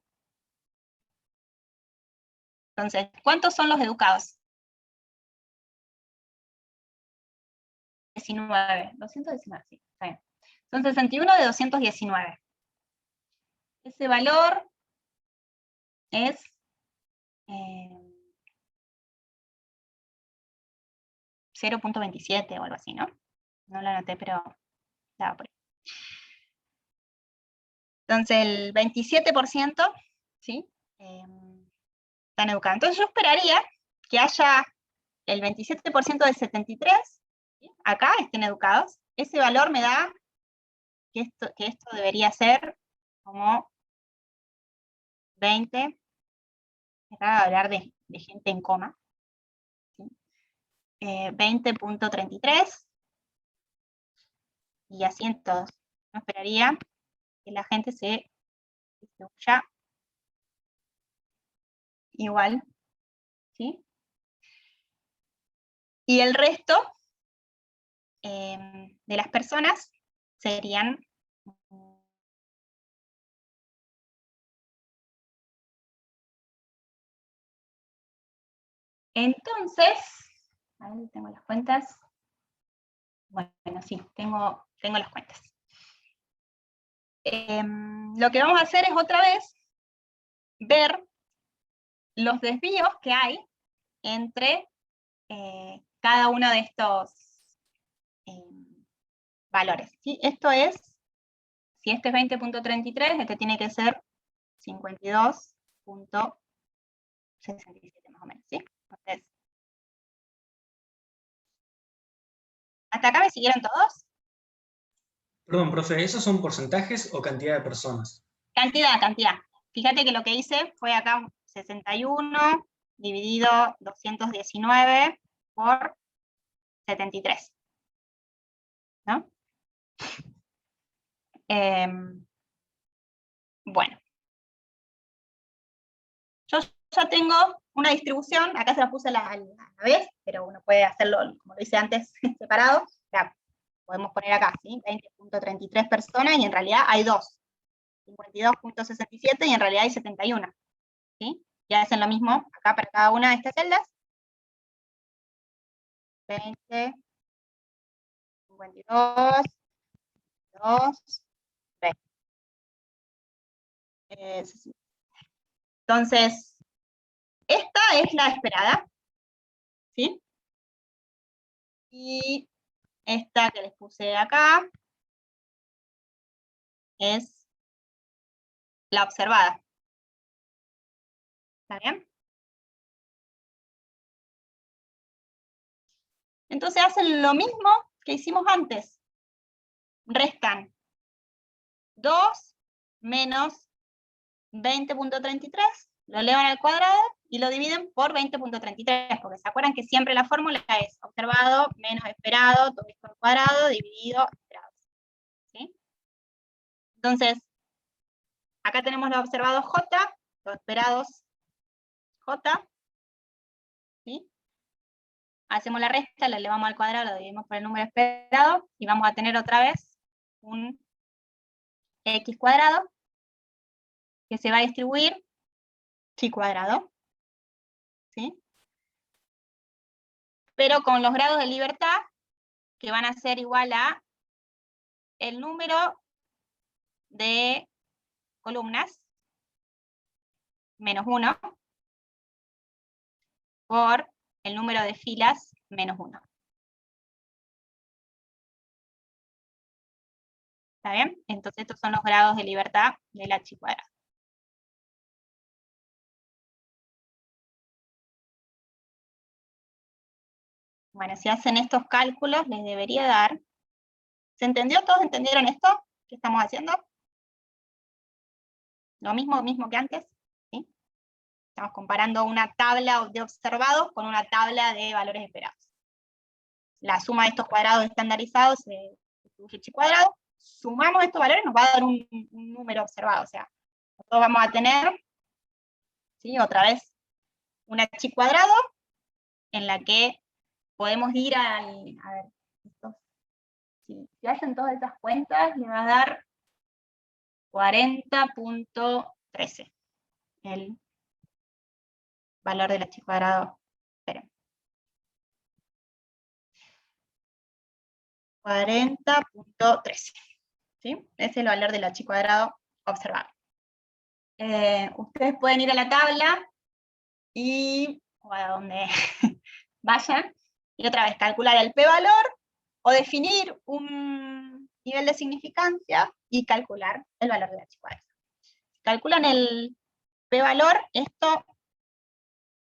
Entonces, ¿cuántos son los educados? 219, sí, está bien. Son 61 de 219. Ese valor es 0.27 o algo así, ¿no? No lo anoté, pero estaba por ahí. Entonces el 27%, ¿sí? Están educados. Entonces yo esperaría que haya el 27% de 73, ¿sí?, acá estén educados. Ese valor me da que esto debería ser como 20, acá hablar de gente en coma, ¿sí? 20.33, y así en todos. No esperaría que la gente se distribuya igual, ¿sí? Y el resto de las personas serían entonces, a ver, tengo las cuentas. Bueno, sí, tengo las cuentas. Lo que vamos a hacer es otra vez ver los desvíos que hay entre cada uno de estos valores, ¿sí? Esto es, si este es 20.33, este tiene que ser 52.67 más o menos, ¿sí? Entonces, ¿hasta acá me siguieron todos? Perdón, profe, ¿esos son porcentajes o cantidad de personas? Cantidad. Fíjate que lo que hice fue acá 61 dividido 219 por 73, ¿no? Bueno. Yo ya tengo una distribución, acá se la puse a la vez, pero uno puede hacerlo, como lo hice antes, separado. Ya, podemos poner acá, ¿sí? 20.33 personas, y en realidad hay dos. 52.67 y en realidad hay 71. ¿Sí? Ya hacen lo mismo acá para cada una de estas celdas. 20, 52, 2, 3. Entonces, esta es la esperada, ¿sí? Y esta que les puse acá es la observada. ¿Está bien? Entonces hacen lo mismo que hicimos antes. Restan 2 menos 20.33, lo elevan al cuadrado y lo dividen por 20.33, porque se acuerdan que siempre la fórmula es observado menos esperado, todo esto al cuadrado, dividido esperado. ¿Sí? Entonces, acá tenemos los observados J, los esperados J, ¿sí? Hacemos la resta, la elevamos al cuadrado, lo dividimos por el número esperado, y vamos a tener otra vez un X cuadrado, que se va a distribuir chi cuadrado, ¿sí? Pero con los grados de libertad, que van a ser igual a el número de columnas, menos 1, por el número de filas, menos 1. ¿Está bien? Entonces estos son los grados de libertad del H cuadrado. Bueno, si hacen estos cálculos, les debería dar... ¿Se entendió? ¿Todos entendieron esto que estamos haciendo? Lo mismo que antes, ¿sí? Estamos comparando una tabla de observados con una tabla de valores esperados. La suma de estos cuadrados estandarizados se distribuye chi cuadrado. Sumamos estos valores, nos va a dar un número observado. O sea, nosotros vamos a tener, ¿sí? Otra vez, una chi cuadrado en la que podemos ir al... A ver, si hacen todas estas cuentas, le va a dar 40.13 el valor del H cuadrado. Esperen. 40.13. ¿Sí? Ese es el valor del H cuadrado observado. Ustedes pueden ir a la tabla y, o a donde vayan, y otra vez calcular el p-valor, o definir un nivel de significancia y calcular el valor de H cuadrado. Si calculan el p-valor, esto,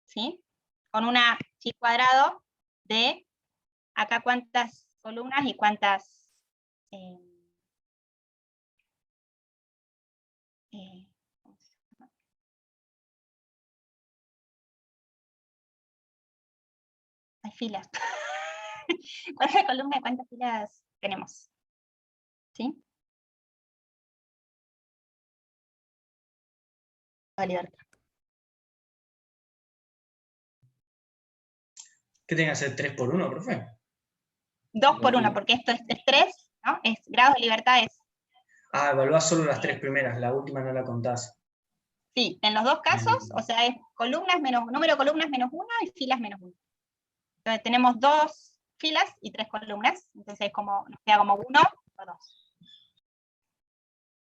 ¿sí? Con una chi cuadrado de acá cuántas columnas y cuántas hay filas. ¿Cuántas columnas y cuántas filas tenemos? ¿Sí? Libertad. ¿Qué tiene que hacer 3 por 1, profe? 2 por 1, porque esto es 3, ¿no? Es grados de libertad es... Ah, evaluás solo las 3 primeras, la última no la contás. Sí, en los dos casos, o sea, es columnas menos, número de columnas menos 1 y filas menos 1. Entonces tenemos 2 filas y 3 columnas, entonces como, nos queda como 1 por 2.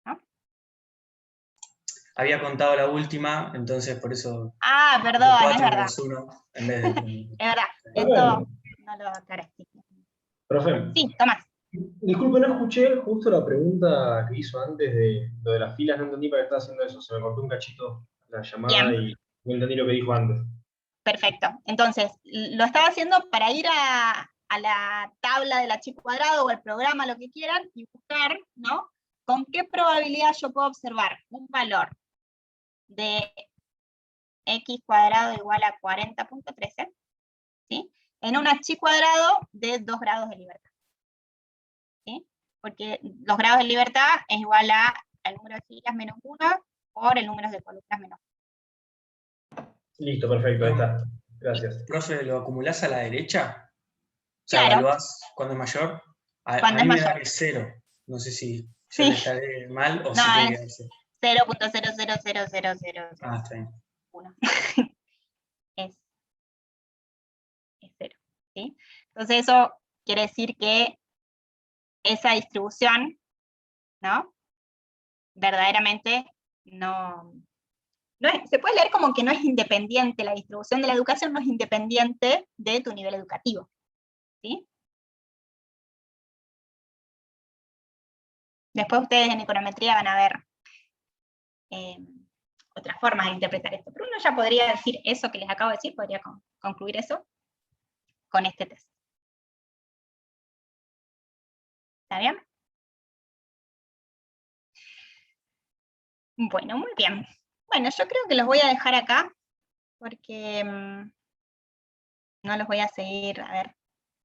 ¿No? Había contado la última, entonces por eso... Ah, perdón, es verdad. 1 en vez de... Es verdad, esto no lo aclaraste. Profe. Sí, Tomás. Disculpe, no escuché justo la pregunta que hizo antes de lo de las filas, no entendí para qué estaba haciendo eso, se me cortó un cachito la llamada. Bien. Y no entendí lo que dijo antes. Perfecto. Entonces, lo estaba haciendo para ir a la tabla del H cuadrado o al programa, lo que quieran, y buscar, ¿no? ¿Con qué probabilidad yo puedo observar un valor de X cuadrado igual a 40.13, ¿sí? En un H cuadrado de 2 grados de libertad. ¿Sí? Porque los grados de libertad es igual al número de filas menos 1 por el número de columnas menos 1. Listo, perfecto, ahí está. Gracias. Profe, ¿lo acumulás a la derecha? O sea, Claro. evaluás cuando es mayor. Cuando a mí es me da mayor. que 0. No sé si yo Sí. le estaré mal o No, si tiene que darse. 0.0000001. Ah, está bien. es 0. ¿Sí? Entonces eso quiere decir que esa distribución, ¿no? Verdaderamente no es, se puede leer como que no es independiente, la distribución de la educación no es independiente de tu nivel educativo. ¿Sí? Después ustedes en econometría van a ver otras formas de interpretar esto, pero uno ya podría decir eso que les acabo de decir, podría concluir eso con este test. ¿Está bien? Bueno, muy bien. Bueno, yo creo que los voy a dejar acá, porque no los voy a seguir, a ver,